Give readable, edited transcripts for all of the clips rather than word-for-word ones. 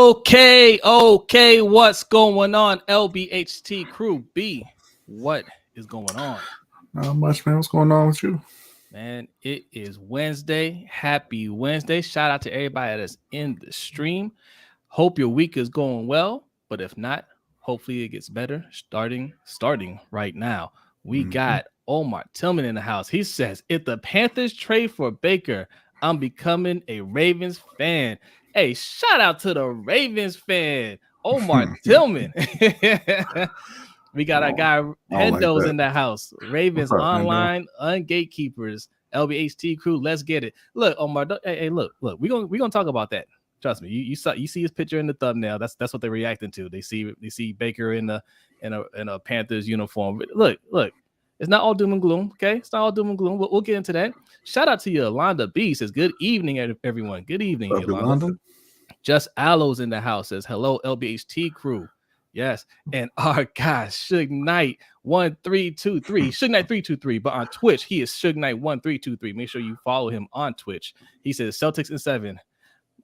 Okay, what's going on, LBHT crew B? What is going on? Not much, man. What's going on with you? Man, it is Wednesday. Happy Wednesday. Shout out to everybody that's in the stream. Hope your week is going well, but if not, hopefully it gets better starting right now. We got Omar Tillman in the house. He says, if the Panthers trade for Baker, I'm becoming a Ravens fan. Hey, shout out to the Ravens fan, Omar Tillman. We got our guy Hendo's in the house. Ravens up, online, ungatekeepers, LBHT crew. Let's get it. Look, Omar. Hey, look. We gonna talk about that. Trust me. You see his picture in the thumbnail. That's what they're reacting to. They see Baker in a Panthers uniform. But look. It's not all doom and gloom. Okay, it's not all doom and gloom. We'll get into that. Shout out to Yolanda B. Says good evening, everyone. Good evening, Yolanda. Just Aloes in the house says hello, LBHT crew. Yes, and our guy Suge Knight 1323, Suge Knight 323, but on Twitch he is Suge Knight 1323. Make sure you follow him on Twitch. He says Celtics in 7.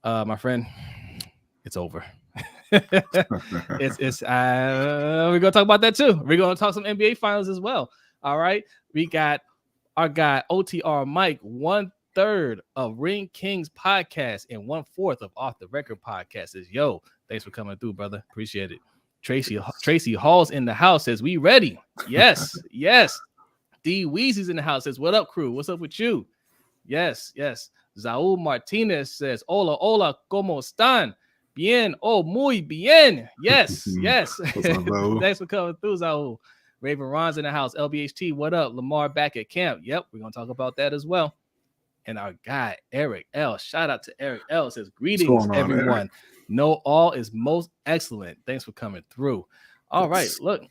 My friend, it's over. it's we're gonna talk about that too. We're gonna talk some NBA finals as well. All right, we got our guy OTR Mike, 1/3 of Ring Kings podcast and 1/4 of Off the Record podcast. Says yo, thanks for coming through, brother. Appreciate it. Tracy Hall's in the house says we ready. Yes. D Weezy's in the house says what up, crew? What's up with you? Yes. Zaul Martinez says hola, ¿cómo están? Bien, muy bien. Yes. Thanks for coming through, Zaul. Raven Ron's in the house. LBHT, what up? Lamar back at camp. Yep, we're gonna talk about that as well. And our guy Eric L. Shout out to Eric L. Says greetings, everyone. Eric? No, all is most excellent. Thanks for coming through. All right, look,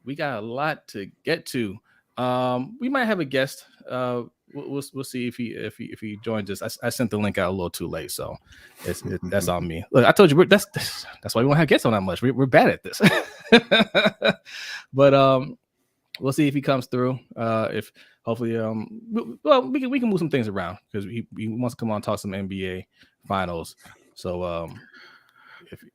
we got a lot to get to. We might have a guest. We'll see if he joins us. I sent the link out a little too late, so that's on me. Look, I told you that's why we won't have guests on that much. We're bad at this. But we'll see if he comes through. If hopefully we can move some things around because he wants to come on and talk some NBA finals. So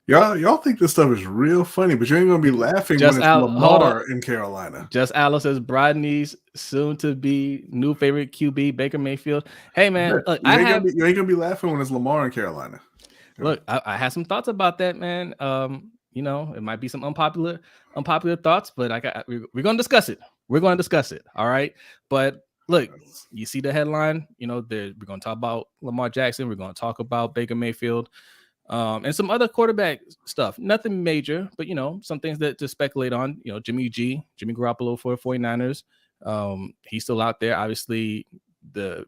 y'all think this stuff is real funny, but you ain't gonna be laughing when it's Lamar in Carolina. Just Alice says Brodny's soon to be new favorite QB, Baker Mayfield. Hey man, look, you ain't gonna be laughing when it's Lamar in Carolina. Look, I had some thoughts about that, man. It might be some unpopular thoughts, but we're gonna discuss it. We're gonna discuss it. All right. But look, you see the headline, we're gonna talk about Lamar Jackson, we're gonna talk about Baker Mayfield. And some other quarterback stuff. Nothing major, but some things that to speculate on. Jimmy Garoppolo for the 49ers. He's still out there. Obviously,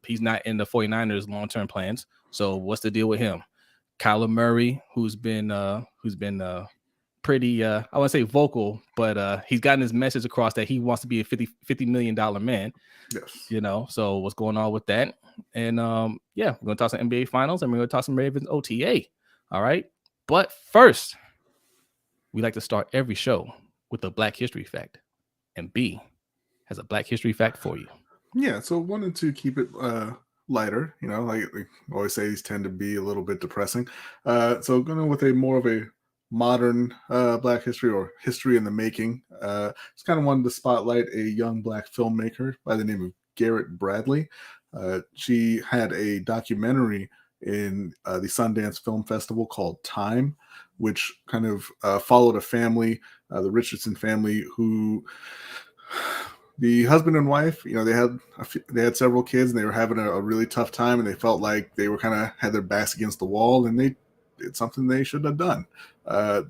he's not in the 49ers long-term plans. So what's the deal with him? Kyler Murray, who's been pretty I want to say vocal, but he's gotten his message across that he wants to be a $50 million man. Yes. So what's going on with that? And we're gonna talk some NBA finals and we're gonna talk some Ravens OTA. All right. But first, we like to start every show with a Black History fact. And B has a Black History fact for you. Yeah. So wanted to keep it lighter. Like we always say, these tend to be a little bit depressing. So going with a more of a modern Black history or history in the making. Just kind of wanted to spotlight a young Black filmmaker by the name of Garrett Bradley. She had a documentary in the Sundance Film Festival called Time, which kind of followed a family, the Richardson family, who the husband and wife, they had several kids and they were having a really tough time, and they felt like they were kind of had their backs against the wall, and they did something they shouldn't have done.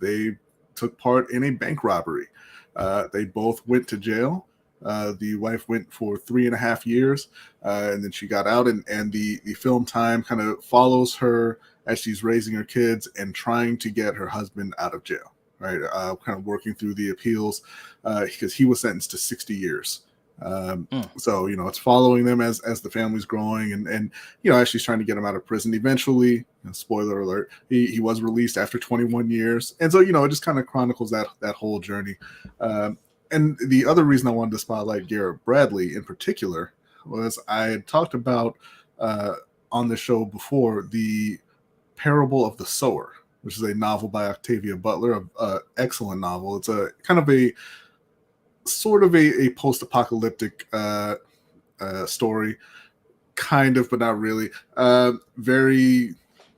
They took part in a bank robbery. They both went to jail. The wife went for 3.5 years, and then she got out, and the film Time kind of follows her as she's raising her kids and trying to get her husband out of jail, right? Kind of working through the appeals because he was sentenced to 60 years. So, it's following them as the family's growing and as she's trying to get him out of prison. Eventually, spoiler alert, he was released after 21 years. And so, it just kind of chronicles that whole journey. And the other reason I wanted to spotlight Garrett Bradley in particular was I had talked about on the show before the parable of the sower, which is a novel by Octavia Butler, an excellent novel. It's a kind of a sort of a post-apocalyptic story, kind of, but not really. Very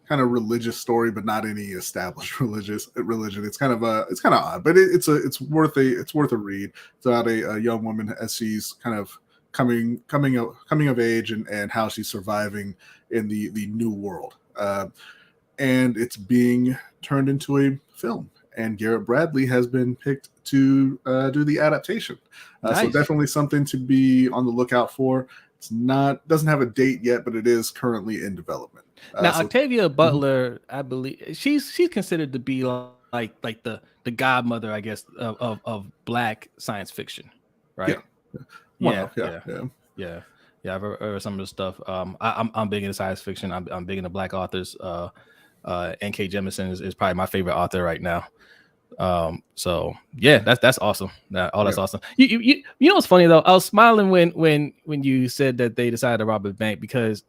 kind of religious story, but not any established religion. It's kind of odd, but it's worth a read. It's about a young woman as she's kind of coming of age and how she's surviving in the new world. And it's being turned into a film. And Garrett Bradley has been picked to do the adaptation. Nice. So definitely something to be on the lookout for. It's doesn't have a date yet, but it is currently in development. Now, Octavia Butler, I believe she's considered to be like the godmother, I guess, of Black science fiction, right? Yeah. I've heard some of the stuff. I'm big into science fiction. I'm big into Black authors. N.K. Jemisin is probably my favorite author right now. So yeah, that's awesome. That's awesome. You know what's funny though? I was smiling when you said that they decided to rob a bank, because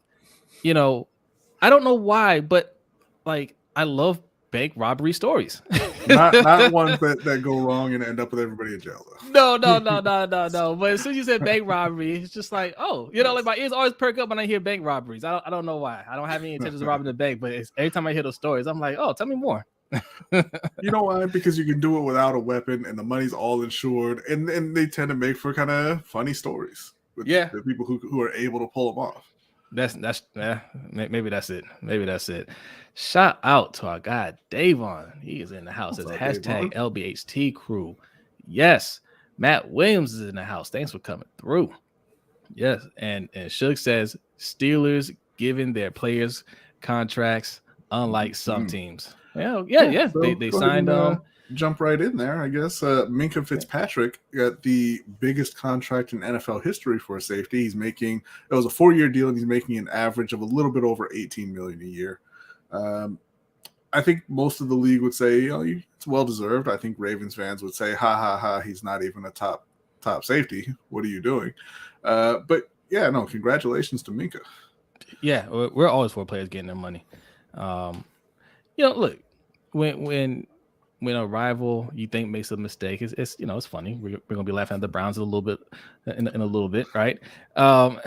I don't know why, but like I love bank robbery stories. not ones that go wrong and end up with everybody in jail though. No. But as soon as you said bank robbery, it's just like, oh, like my ears always perk up when I hear bank robberies. I don't know why. I don't have any intentions of robbing the bank, but every time I hear those stories, I'm like, oh, tell me more. You know why? Because you can do it without a weapon and the money's all insured, and they tend to make for kind of funny stories with the people who are able to pull them off. Maybe that's it. Shout out to our guy Davon. He is in the house. It's hashtag LBHT crew. Yes, Matt Williams is in the house. Thanks for coming through. Yes, and Shug says Steelers giving their players contracts, unlike some teams. Yeah. So they signed jump right in there, I guess. Minkah Fitzpatrick got the biggest contract in NFL history for a safety. It was a 4-year deal, and he's making an average of a little bit over $18 million a year. I think most of the league would say, it's well deserved. I think Ravens fans would say, ha ha ha, he's not even a top safety. What are you doing? But yeah, no, congratulations to Minkah. Yeah, we're always for players getting their money. Look, when a rival you think makes a mistake, it's funny. We're gonna be laughing at the Browns a little bit in a little bit, right? But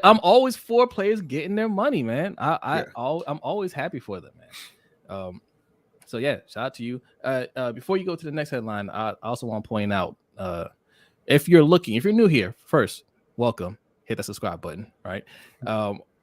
I'm always for players getting their money, man. I'm always happy for them, man. So yeah, shout out to you. Before you go to the next headline, I also want to point out, if you're new here, first, welcome. Hit that subscribe button, right?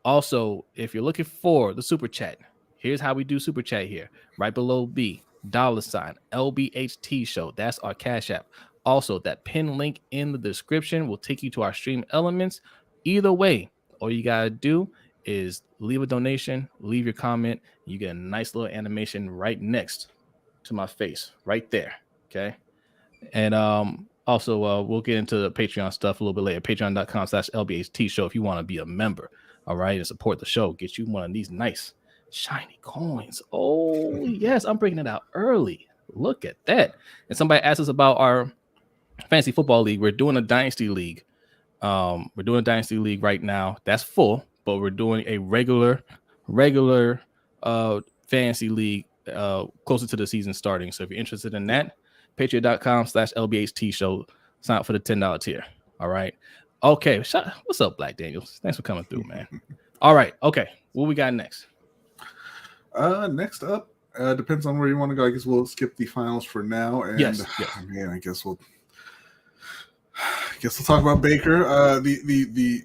Also, if you're looking for the super chat, here's how we do super chat here. Right below $, LBHT Show. That's our Cash App. Also, that pin link in the description will take you to our stream elements. Either way, all you gotta do is leave a donation, leave your comment. You get a nice little animation right next to my face, right there. Okay. And also, we'll get into the Patreon stuff a little bit later. Patreon.com/LBHT Show if you want to be a member. All right, and support the show. Get you one of these nice shiny coins. Oh yes, I'm breaking it out early. Look at that. And somebody asked us about our fantasy football league. We're doing a dynasty league. We're doing a dynasty league right now. That's full, but we're doing a regular fantasy league closer to the season starting. So if you're interested in that, patreon.com/LBHT Show. Sign up for the $10 tier. All right. Okay. What's up, Black Daniels? Thanks for coming through, man. All right. Okay. What we got next? Next up, depends on where you want to go. I guess we'll skip the finals for now. And yes. Man, I guess we'll talk about Baker. The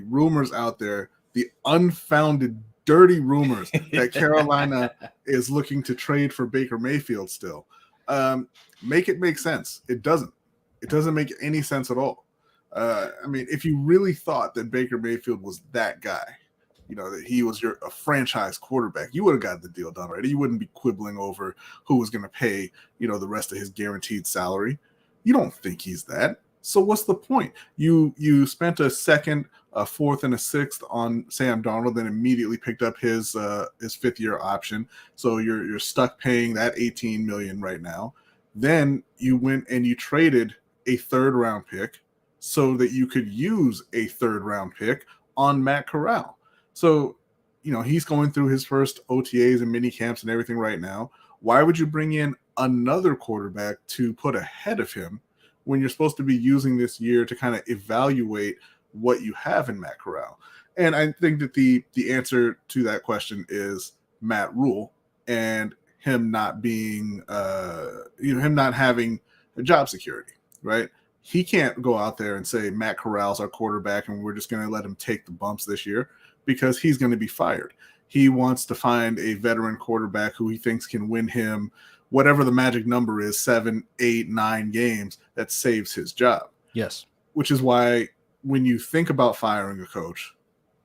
rumors out there, the unfounded, dirty rumors that Carolina is looking to trade for Baker Mayfield still. Make it make sense. It doesn't. It doesn't make any sense at all. I mean, if you really thought that Baker Mayfield was that guy, that he was a franchise quarterback, you would have got the deal done already. You wouldn't be quibbling over who was going to pay, the rest of his guaranteed salary. You don't think he's that. So what's the point? You spent a second, a fourth, and a sixth on Sam Darnold, then immediately picked up his 5th-year option. So you're stuck paying that $18 million right now. Then you went and you traded a 3rd-round pick so that you could use a 3rd-round pick on Matt Corral. So he's going through his first OTAs and mini camps and everything right now. Why would you bring in another quarterback to put ahead of him when you're supposed to be using this year to kind of evaluate what you have in Matt Corral? And I think that the answer to that question is Matt Rule and him not being, him not having a job security, right? He can't go out there and say Matt Corral's our quarterback and we're just going to let him take the bumps this year because he's going to be fired. He wants to find a veteran quarterback who he thinks can win him whatever the magic number is, 7, 8, 9 games that saves his job. Yes. Which is why when you think about firing a coach,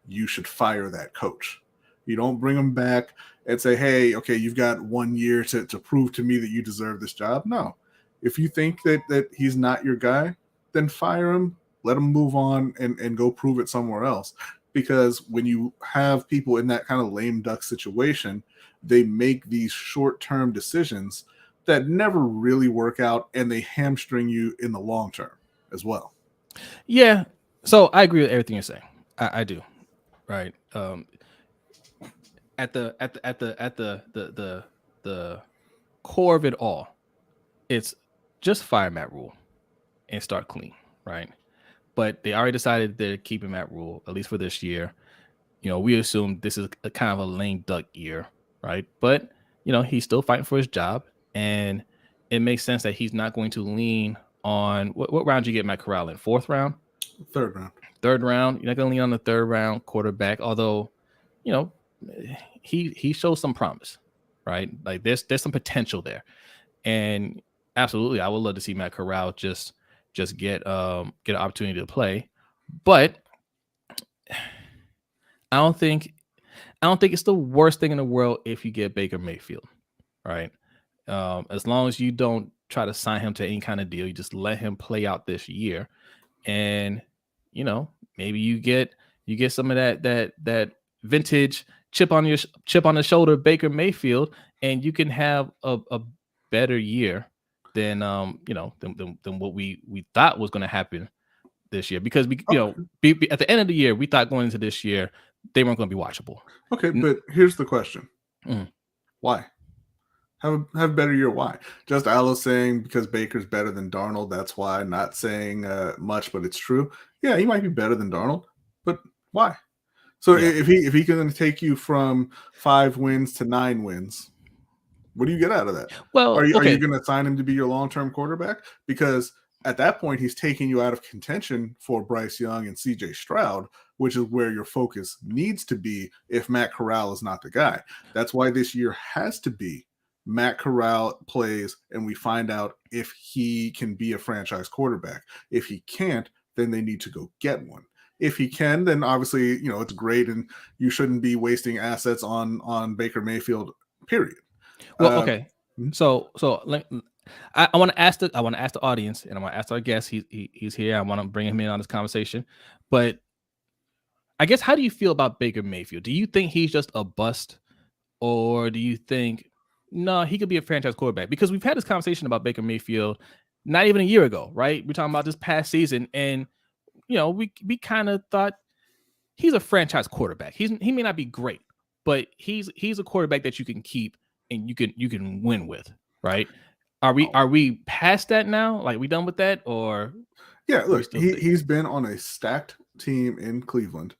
you should fire that coach. You don't bring him back and say, hey, okay, you've got 1 year to prove to me that you deserve this job. No. If you think that he's not your guy, then fire him, let him move on and go prove it somewhere else. Because when you have people in that kind of lame duck situation, they make these short-term decisions that never really work out, and they hamstring you in the long term as well. Yeah. So I agree with everything you're saying. I do. Right. At the core of it all, it's just fire Matt Rule and start clean, right? But they already decided they're keeping Matt Rule, at least for this year. We assume this is a kind of a lame duck year, right? But, he's still fighting for his job, and it makes sense that he's not going to lean on what round did you get Matt Corral in? 4th round? 3rd round. 3rd round. You're not going to lean on the 3rd round quarterback, although, he shows some promise, right? Like there's some potential there. And absolutely, I would love to see Matt Corral just get an opportunity to play. But I don't think it's the worst thing in the world if you get Baker Mayfield, right? As long as you don't try to sign him to any kind of deal, you just let him play out this year, and maybe you get some of that vintage chip on the shoulder Baker Mayfield, and you can have a better year than than what we thought was going to happen this year, because we at the end of the year we thought going into this year they weren't going to be watchable. Okay, but here's the question: why have a better year? Why? Just Alice saying because Baker's better than Darnold. That's why. Not saying much, but it's true. Yeah, he might be better than Darnold, but why? So if he can take you from 5 wins to 9 wins, what do you get out of that? Well, are you going to sign him to be your long-term quarterback? Because at that point, he's taking you out of contention for Bryce Young and CJ Stroud, which is where your focus needs to be if Matt Corral is not the guy. That's why this year has to be Matt Corral plays and we find out if he can be a franchise quarterback. If he can't, then they need to go get one. If he can, then obviously, it's great and you shouldn't be wasting assets on Baker Mayfield, period. Well, okay. So I want to ask the audience, and I want to ask our guest. He's here. I want to bring him in on this conversation. But I guess, how do you feel about Baker Mayfield? Do you think he's just a bust, or do you think no, he could be a franchise quarterback? Because we've had this conversation about Baker Mayfield not even a year ago, right? We're talking about this past season, and we kind of thought he's a franchise quarterback. He may not be great, but he's a quarterback that you can keep and you can win with, right? Are we past that now? Like, we done with that, or? Yeah, look, he's been on a stacked team in Cleveland.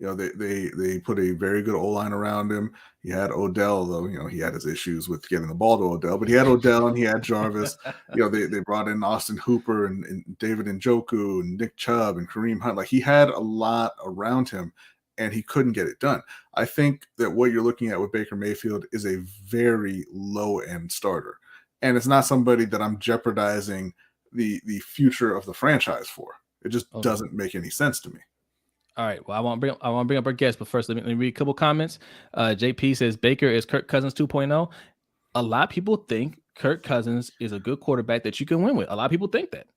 They put a very good O-line around him. He had Odell, though, he had his issues with getting the ball to Odell, but he had Odell and he had Jarvis. They brought in Austin Hooper and David Njoku and Nick Chubb and Kareem Hunt. Like, he had a lot around him and he couldn't get it done. I think that what you're looking at with Baker Mayfield is a very low-end starter. And it's not somebody that I'm jeopardizing the future of the franchise for. It just doesn't make any sense to me. All right. Well, I want to bring up our guest, but first let me read a couple comments. JP says Baker is Kirk Cousins 2.0. A lot of people think Kirk Cousins is a good quarterback that you can win with. A lot of people think that,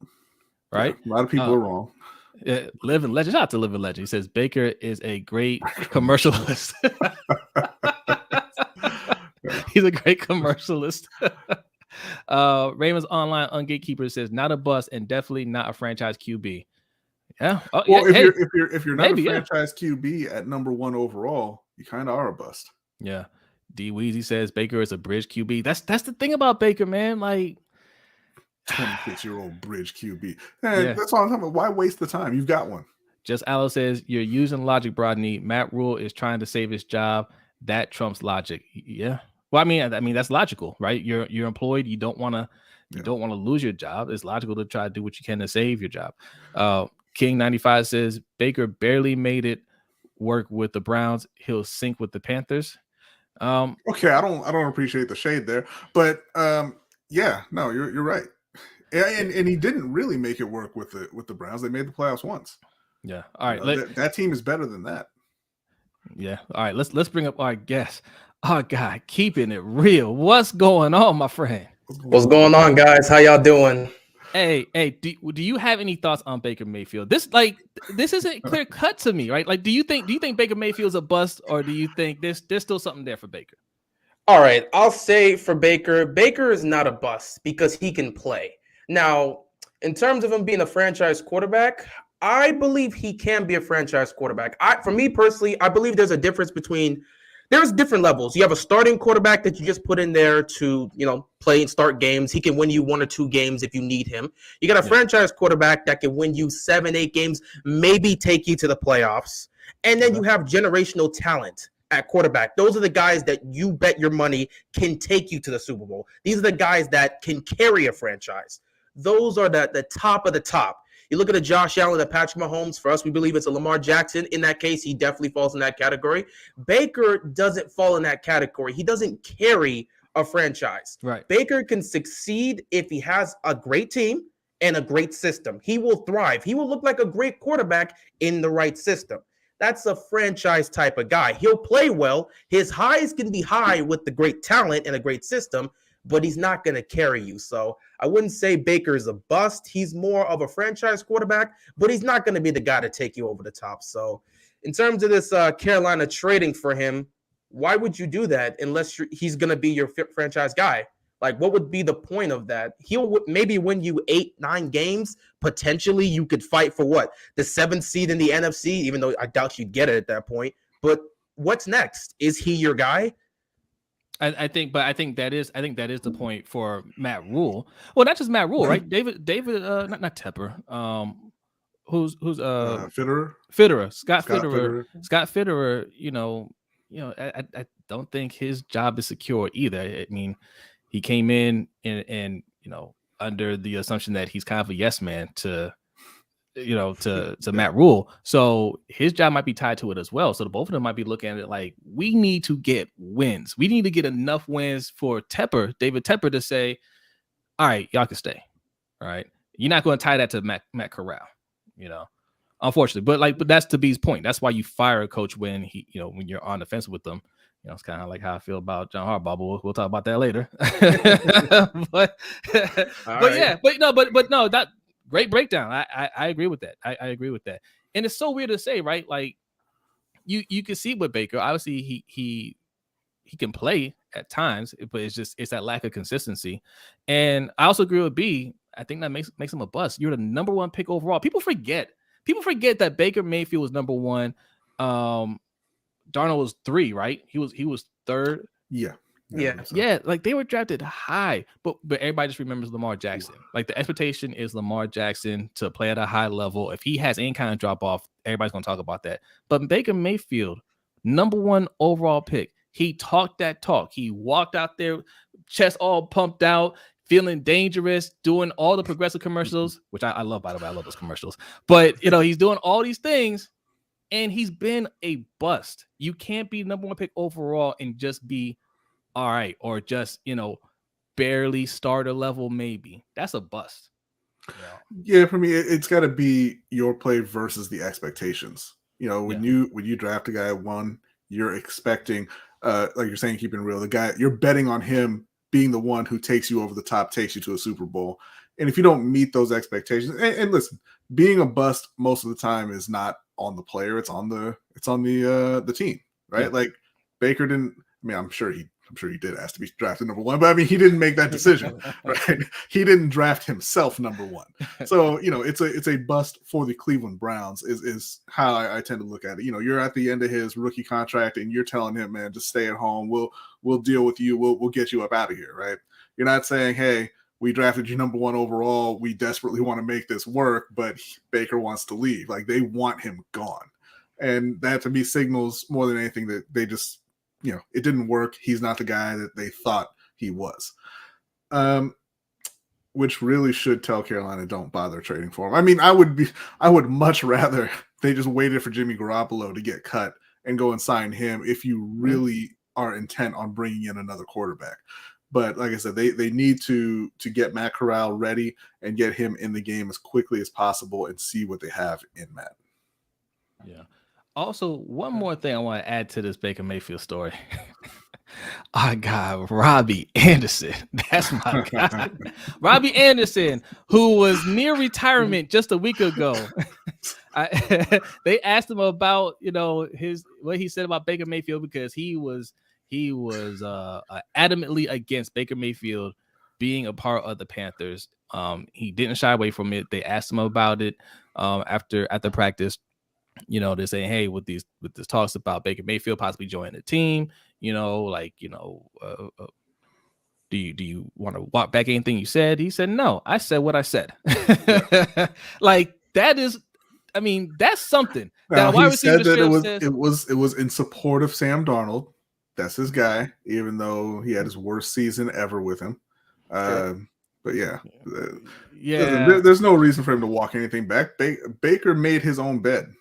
right? Yeah, a lot of people are wrong. Living Legend, shout out to Living Legend. He says Baker is a great commercialist. He's a great commercialist. Raymond's Online Ungatekeeper says not a bust and definitely not a franchise QB. Yeah. Well, if you're not a franchise QB at number 1 overall, you kind of are a bust. Yeah. D Weezy says Baker is a bridge QB. That's the thing about Baker, man. Like 26-year-old bridge QB. Yeah. That's all I'm talking about. Why waste the time? You've got one. Just Alice says you're using logic, Brodny. Matt Rule is trying to save his job. That trumps logic. Yeah. Well, I mean that's logical, right? You're employed. You don't want to lose your job. It's logical to try to do what you can to save your job. King 95 says Baker barely made it work with the Browns. He'll sink with the Panthers. Okay, I don't appreciate the shade there, but yeah, no, you're right. And he didn't really make it work with the Browns. They made the playoffs once. Yeah. All right. That team is better than that. Yeah. All right. Let's bring up our guest. Oh God, keeping it real. What's going on, my friend? What's going on, guys? How y'all doing? Hey, do you have any thoughts on Baker Mayfield? This isn't clear cut to me, right? Like, do you think Baker Mayfield's a bust, or do you think there's still something there for Baker? All right, I'll say for Baker is not a bust because he can play. Now, in terms of him being a franchise quarterback, I believe he can be a franchise quarterback. For me personally, I believe there's a difference between. There's different levels. You have a starting quarterback that you just put in there to, play and start games. He can win you 1 or 2 games if you need him. You got a franchise quarterback that can win you 7, 8 games, maybe take you to the playoffs. And then you have generational talent at quarterback. Those are the guys that you bet your money can take you to the Super Bowl. These are the guys that can carry a franchise. Those are the top of the top. You look at a Josh Allen, a Patrick Mahomes. For us, we believe it's a Lamar Jackson. In that case, he definitely falls in that category. Baker doesn't fall in that category. He doesn't carry a franchise. Right. Baker can succeed if he has a great team and a great system. He will thrive. He will look like a great quarterback in the right system. That's a franchise type of guy. He'll play well. His highs can be high with the great talent and a great system, but he's not going to carry you. So I wouldn't say Baker is a bust. He's more of a franchise quarterback, but he's not going to be the guy to take you over the top. So in terms of this Carolina trading for him, why would you do that unless he's going to be your franchise guy? Like, what would be the point of that? He'll maybe win you 8, 9 games. Potentially, you could fight for what? The 7th seed in the NFC, even though I doubt you'd get it at that point. But what's next? Is he your guy? I think that is the point for Matt Rule. Well, not just Matt Rule, right? David, not Tepper. Who's Fitterer, Scott Fitterer. I don't think his job is secure either. I mean, he came in and under the assumption that he's kind of a yes man to Matt Rule. So his job might be tied to it as well. So the both of them might be looking at it like, we need to get wins. We need to get enough wins for David Tepper to say, all right, y'all can stay. All right. You're not going to tie that to Matt Corral, unfortunately. But that's to B's point. That's why you fire a coach when when you're on the fence with them. It's kind of like how I feel about John Harbaugh, but we'll talk about that later. but no, that great breakdown. I agree with that. I agree with that. And it's so weird to say, right? Like you can see with Baker, obviously he can play at times, but it's that lack of consistency. And I also agree with B. I think that makes him a bust. You're the number 1 pick overall. People forget that Baker Mayfield was number 1. Darnold was 3, right? He was 3rd. Yeah. Like they were drafted high, but everybody just remembers Lamar Jackson. Like the expectation is Lamar Jackson to play at a high level. If he has any kind of drop off, everybody's going to talk about that. But Baker Mayfield, number 1 overall pick, he talked that talk. He walked out there, chest all pumped out, feeling dangerous, doing all the progressive commercials, which I love, by the way. I love those commercials. But he's doing all these things. And he's been a bust. You can't be number 1 pick overall and just be all right, or just, barely starter level, maybe. That's a bust. Yeah, for me, it's got to be your play versus the expectations. When you draft a guy at 1, you're expecting, like you're saying, keeping it real, the guy, you're betting on him being the one who takes you over the top, takes you to a Super Bowl. And if you don't meet those expectations, and listen, being a bust most of the time is not on the player, it's on the team, right? Yeah. Like Baker didn't. I mean, I'm sure he I'm sure he did ask to be drafted number 1, but I mean, he didn't make that decision, right? He didn't draft himself number 1. So, it's a bust for the Cleveland Browns is how I tend to look at it. You're at the end of his rookie contract and you're telling him, man, just stay at home. We'll deal with you. We'll get you up out of here, right? You're not saying, hey, we drafted you number 1 overall. We desperately want to make this work, but Baker wants to leave. Like, they want him gone. And that to me signals more than anything that they just, it didn't work. He's not the guy that they thought he was. Which really should tell Carolina don't bother trading for him. I mean, I would much rather they just waited for Jimmy Garoppolo to get cut and go and sign him if you really are intent on bringing in another quarterback. But like I said, they need to get Matt Corral ready and get him in the game as quickly as possible and see what they have in Matt. Yeah. Also, one more thing I want to add to this Baker Mayfield story. Our guy, Robbie Anderson. That's my guy. Robbie Anderson, who was near retirement just a week ago. They asked him about, what he said about Baker Mayfield because he was adamantly against Baker Mayfield being a part of the Panthers. He didn't shy away from it. They asked him about it after practice. They're saying, hey, with this talks about Baker Mayfield possibly joining the team, do you want to walk back anything you said? He said, no, I said what I said. Like, that is, I mean, that's something. Now, he said that it was in support of Sam Darnold. That's his guy, even though he had his worst season ever with him. But yeah, there's no reason for him to walk anything back. Baker made his own bed.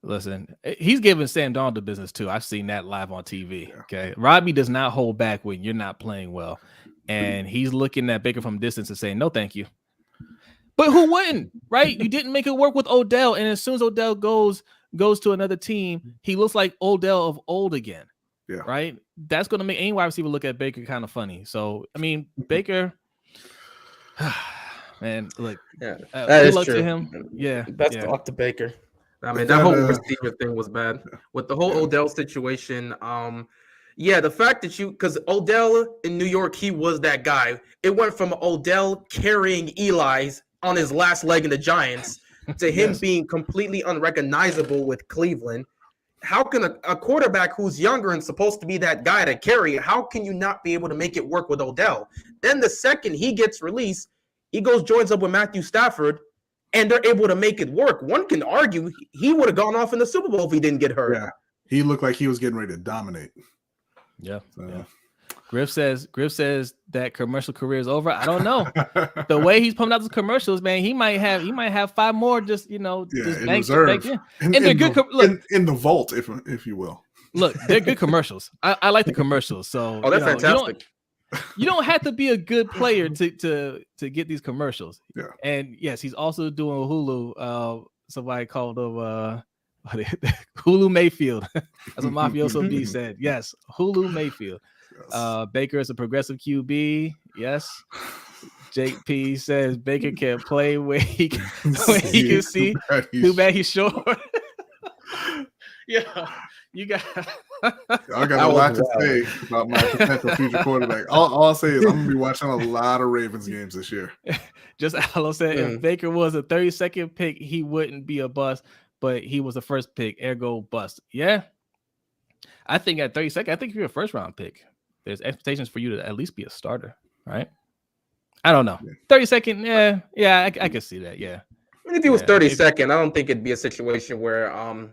Listen, he's giving Sam Darnold the business too. I've seen that live on TV. Yeah. Okay, Robbie does not hold back when you're not playing well, and he's looking at Baker from distance and saying, "No, thank you." But who wouldn't, right? You didn't make it work with Odell, and as soon as Odell goes to another team, he looks like Odell of old again. Yeah, right. That's going to make any wide receiver look at Baker kind of funny. So, I mean, Baker. Man, look, good luck to him. Yeah, best of luck to Baker. I mean, that whole receiver thing was bad. With the whole Odell situation, the fact that because Odell in New York, he was that guy. It went from Odell carrying Eli's on his last leg in the Giants to him being completely unrecognizable with Cleveland. How can a quarterback who's younger and supposed to be that guy to carry, how can you not be able to make it work with Odell? Then the second he gets released, he joins up with Matthew Stafford, and they're able to make it work. One can argue he would have gone off in the Super Bowl if he didn't get hurt. Yeah, he looked like he was getting ready to dominate. Yeah. Griff says that commercial career is over. I don't know. The way he's pumping out those commercials, man, he might have 5 more just in reserve. In the vault, if you will. Look, they're good commercials. I like the commercials. So they're fantastic. You don't have to be a good player to get these commercials. Yeah. And yes, he's also doing Hulu. Somebody called him Hulu Mayfield. That's what Mafioso B said. Yes, Hulu Mayfield. Yes. Baker is a progressive QB. Yes. JP says Baker can play where he can see. Too bad he's short. Yeah. You got. I got a lot to say about my potential future quarterback. All I'll say is I'm gonna be watching a lot of Ravens games this year. Just Alo said, if Baker was a 32nd pick, he wouldn't be a bust, but he was the first pick, ergo bust. Yeah, I think at 32nd, I think if you're a first round pick, there's expectations for you to at least be a starter, right? I don't know. 32nd, yeah, I can see that. Yeah. If he was 32nd, I don't think it'd be a situation where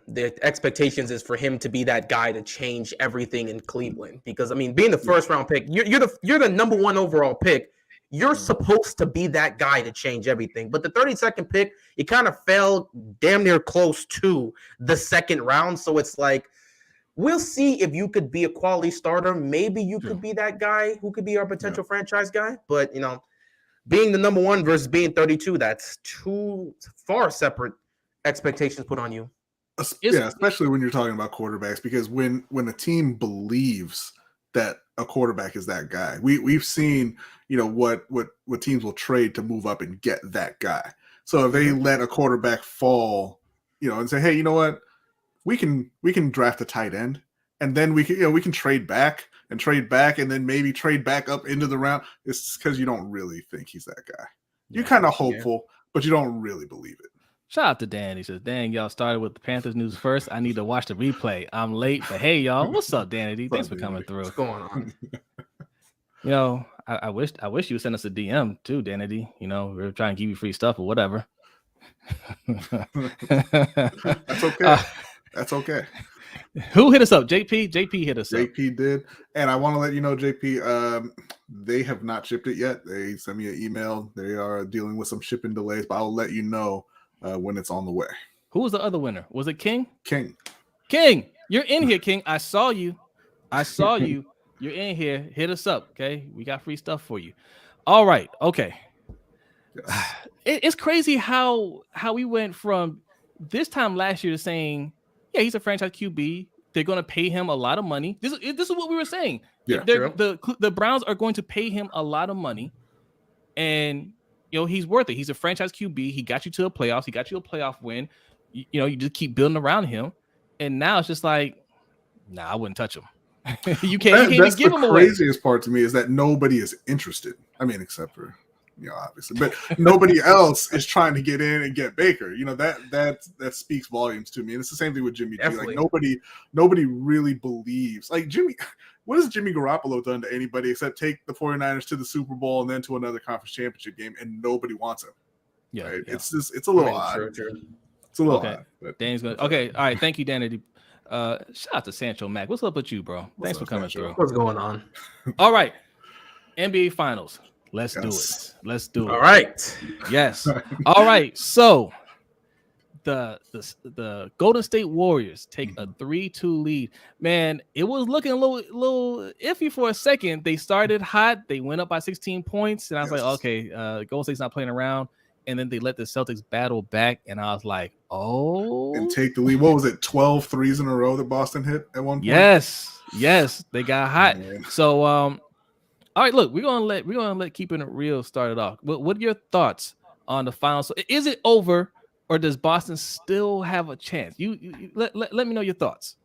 the expectations is for him to be that guy to change everything in Cleveland. Because I mean, being the first round pick, you're the number 1 overall pick. You're supposed to be that guy to change everything. But the 32nd pick, it kind of fell damn near close to the second round. So it's like, we'll see if you could be a quality starter. Maybe you could be that guy who could be our potential franchise guy. But being the number 1 versus being 32, that's 2 far separate expectations put on you. Yeah, especially when you're talking about quarterbacks, because when a team believes that a quarterback is that guy, we've seen, what teams will trade to move up and get that guy. So if they let a quarterback fall, and say, hey, you know what, we can draft a tight end, and then we can trade back and trade back and then maybe trade back up into the round, it's because you don't really think he's that guy. You're kind of hopeful, but you don't really believe it. Shout out to Dan. He says, "Dang, y'all started with the Panthers news first. I need to watch the replay. I'm late, but hey, y'all, what's up, Danity? Thanks for coming through. What's going on? You know, I wish you would send us a DM too, Danity. You know, we're trying to give you free stuff or whatever." That's okay. That's okay. Who hit us up? JP. JP hit us up. JP did, and I want to let you know, JP. They have not shipped it yet. They sent me an email. They are dealing with some shipping delays, but I'll let you know when it's on the way. Who was the other winner? Was it King? King, you're in here, King. I saw you. You're in here. Hit us up, okay? We got free stuff for you. All right, okay. Yes. It's crazy how we went from this time last year to saying, yeah, he's a franchise QB. They're going to pay him a lot of money. This is what we were saying. Yeah, the Browns are going to pay him a lot of money, and you know he's worth it. He's a franchise QB. He got you to the playoffs. He got you a playoff win. You know, you just keep building around him, and now it's just like, nah, I wouldn't touch him. you can't even give him away. The craziest part to me is that nobody is interested. I mean, except for, you know, obviously, but nobody else is trying to get in and get Baker. You know, that speaks volumes to me. And it's the same thing with Jimmy G. Like nobody really believes. Like what has Jimmy Garoppolo done to anybody except take the 49ers to the Super Bowl and then to another conference championship game, and nobody wants him. Yeah, right? Yeah. It's a little odd. True. It's a little okay. odd. But Danny's gonna. Okay, all right. Thank you, Danny. Shout out to Sancho Mac. What's up with you, bro? Thanks for coming through. What's going on? All right, NBA Finals. Let's do it. Let's do it. All right. Yes. All right. So the Golden State Warriors take a 3-2 lead. Man, it was looking a little iffy for a second. They started hot. They went up by 16 points, and I was like, okay, Golden State's not playing around. And then they let the Celtics battle back, and I was like, oh. And take the lead. What was it, 12 threes in a row that Boston hit at one point? Yes, they got hot. Man. So, all right, look, we're gonna let Keeping It Real start it off. What are your thoughts on the finals? So is it over, or does Boston still have a chance? You let me know your thoughts.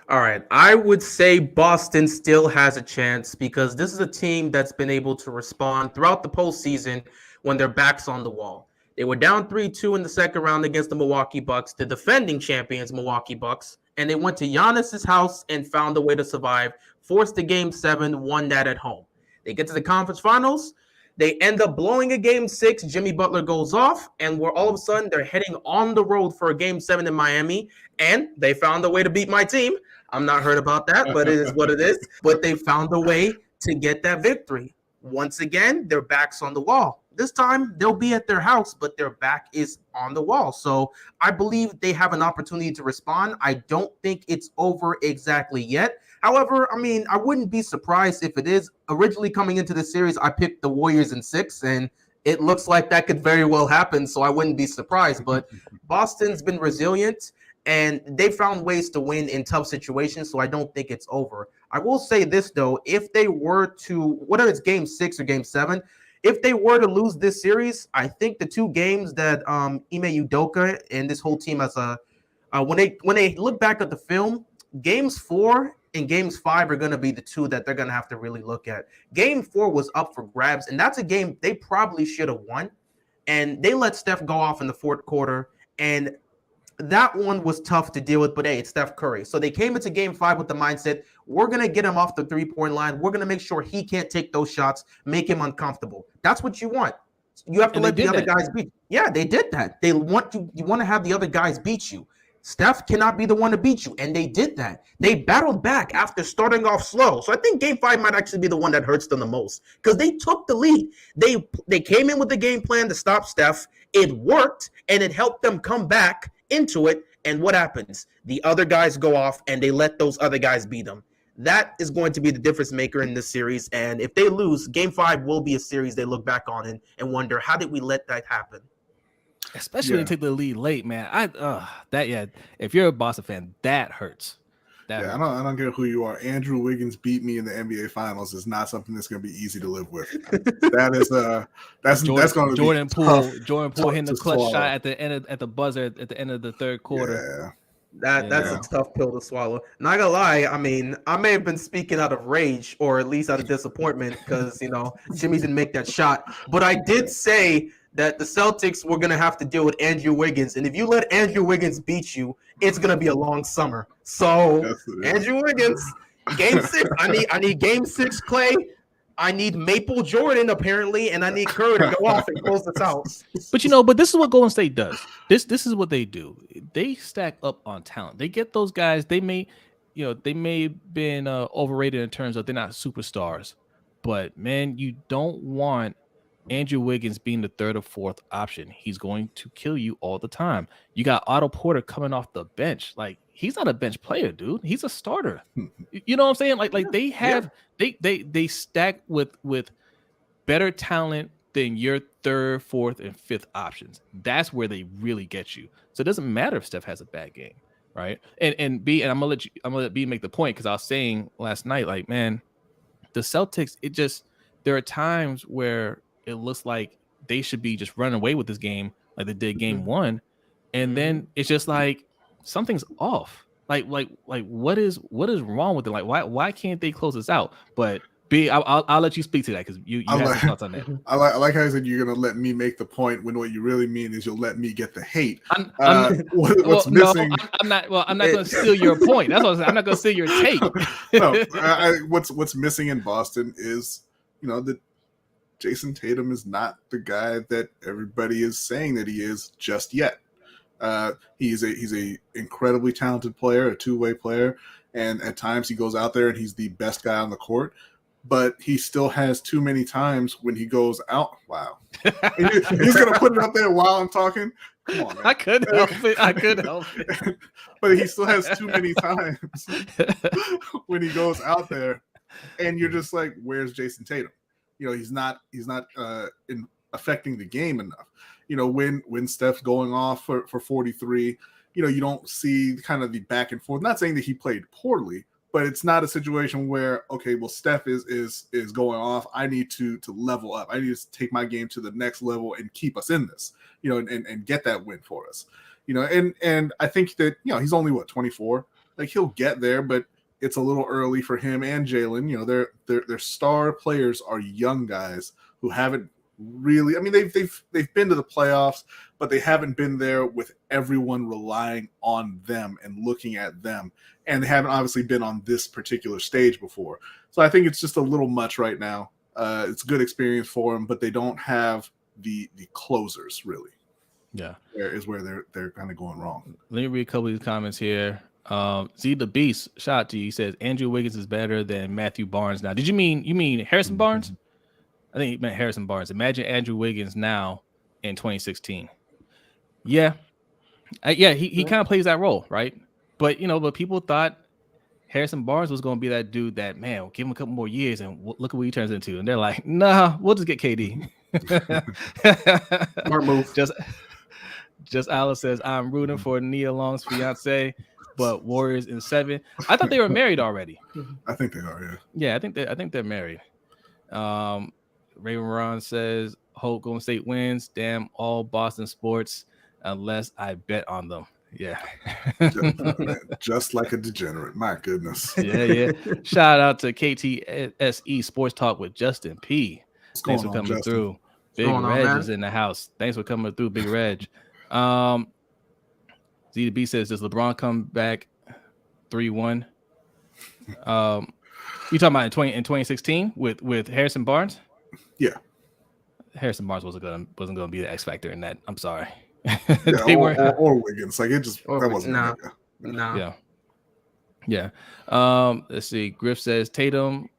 All right, I would say Boston still has a chance because this is a team that's been able to respond throughout the postseason when their back's on the wall. They were down 3-2 in the second round against the Milwaukee Bucks, the defending champions Milwaukee Bucks, and they went to Giannis's house and found a way to survive, forced a Game 7, won that at home. They get to the conference finals. They end up blowing a Game 6. Jimmy Butler goes off, and we're all of a sudden they're heading on the road for a Game 7 in Miami, and they found a way to beat my team. I'm not hurt about that, but it is what it is. But they found a way to get that victory. Once again, their back's on the wall. This time, they'll be at their house, but their back is on the wall. So I believe they have an opportunity to respond. I don't think it's over exactly yet. However, I mean, I wouldn't be surprised if it is. Originally coming into the series, I picked the Warriors in 6, and it looks like that could very well happen, so I wouldn't be surprised. But Boston's been resilient, and they found ways to win in tough situations, so I don't think it's over. I will say this, though. If they were to, whether it's Game 6 or Game 7, if they were to lose this series, I think the two games that Ime Udoka and this whole team as when they look back at the film, Games 4 and Games 5 are going to be the two that they're going to have to really look at. Game 4 was up for grabs, and that's a game they probably should have won. And they let Steph go off in the fourth quarter, and that one was tough to deal with, but hey, it's Steph Curry. So they came into Game 5 with the mindset, we're going to get him off the three-point line. We're going to make sure he can't take those shots, make him uncomfortable. That's what you want. You have to let the other guys beat you. Yeah, they did that. You want to have the other guys beat you. Steph cannot be the one to beat you, and they did that. They battled back after starting off slow. So I think Game 5 might actually be the one that hurts them the most because they took the lead. They came in with the game plan to stop Steph. It worked, and it helped them come back into it. And what happens? The other guys go off, and they let those other guys beat them. That is going to be the difference maker in this series. And if they lose, Game 5 will be a series they look back on and wonder, how did we let that happen? Especially when they take the lead late, man. If you're a Boston fan, that hurts. I don't care who you are. Andrew Wiggins beat me in the NBA Finals is not something that's going to be easy to live with. That's going to Jordan be Poole. tough, Jordan Poole hitting the clutch swallow. shot at the buzzer at the end of the third quarter. That's a tough pill to swallow. Not gonna lie, I mean, I may have been speaking out of rage or at least out of disappointment because Jimmy didn't make that shot. But I did say that the Celtics were gonna have to deal with Andrew Wiggins, and if you let Andrew Wiggins beat you, it's gonna be a long summer. So Andrew Wiggins, Game 6. I need Game 6, Clay. I need Maple Jordan apparently, and I need Curry to go off and close this out. But this is what Golden State does. This is what they do. They stack up on talent. They get those guys. They may have been overrated in terms of they're not superstars, but man, you don't want Andrew Wiggins being the third or fourth option. He's going to kill you all the time. You got Otto Porter coming off the bench. Like, he's not a bench player, dude. He's a starter. You know what I'm saying? Like they have they stack with better talent than your third, fourth, and fifth options. That's where they really get you. So it doesn't matter if Steph has a bad game, right? And I'm gonna let B make the point, because I was saying last night, like, man, the Celtics, there are times where it looks like they should be just running away with this game like they did game one, and then it's just like something's off. Like what is wrong with it? Like, why can't they close this out? But B, I'll let you speak to that, because you have some thoughts on that. I like how you said you're gonna let me make the point when what you really mean is you'll let me get the hate. What's missing? No, I'm not. Well, I'm not going to steal your point. That's what I'm saying. I'm not going to steal your take. No, what's missing in Boston is that Jason Tatum is not the guy that everybody is saying that he is just yet. He's a incredibly talented player, a two-way player, and at times he goes out there and he's the best guy on the court. But he still has too many times when he goes out. Wow, he's gonna put it up there while I'm talking. Come on, man. I couldn't help it. But he still has too many times when he goes out there, and you're just like, "Where's Jason Tatum?" He's not affecting the game enough. When Steph's going off for 43, you don't see kind of the back and forth. Not saying that he played poorly, but it's not a situation where, okay, well, Steph is going off. I need to level up. I need to take my game to the next level and keep us in this, and get that win for us. And I think that, he's only 24. Like, he'll get there, but it's a little early for him and Jalen. Their star players are young guys who haven't really, I mean, they've been to the playoffs, but they haven't been there with everyone relying on them and looking at them, and they haven't obviously been on this particular stage before. So I think it's just a little much right now. It's a good experience for them, but they don't have the closers really. Yeah, there is where they're kind of going wrong. Let me read a couple of these comments here. Z the Beast, shout out to you. He says Andrew Wiggins is better than Matthew Barnes now. Did you mean Harrison Barnes? I think he meant Harrison Barnes. Imagine Andrew Wiggins now in 2016. Yeah, he kind of plays that role, right? But but people thought Harrison Barnes was going to be that dude that, man, we'll give him a couple more years and look at what he turns into. And they're like, nah, we'll just get KD. Smart move. Just Alice says, I'm rooting for Nia Long's fiance, but Warriors in 7. I thought they were married already. I think they are, yeah. Yeah, I think they're married. Raven Ron says, hope Golden State wins. Damn all Boston sports unless I bet on them. Yeah. Just like a degenerate. My goodness. Yeah. Shout out to KTSE Sports Talk with Justin P. Thanks for coming through. Big Reg is in the house. Thanks for coming through, Big Reg. ZDB says, does LeBron come back 3-1? You talking about in 2016 with Harrison Barnes? Yeah. Harrison Barnes wasn't gonna be the X factor in that. I'm sorry. Yeah, or Wiggins. Like, it just that wasn't no. Yeah. Let's see. Griff says Tatum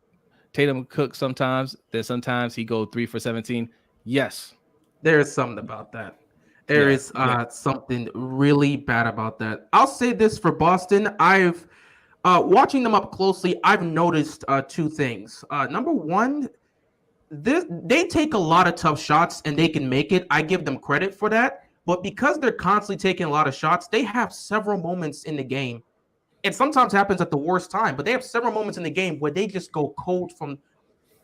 cooks sometimes, then sometimes he go 3 for 17. Yes. There's something about that. There is something really bad about that. I'll say this for Boston. I've watching them up closely, I've noticed 2 things. Number one, they take a lot of tough shots and they can make it. I give them credit for that. But because they're constantly taking a lot of shots, they have several moments in the game. It sometimes happens at the worst time, but they have several moments in the game where they just go cold from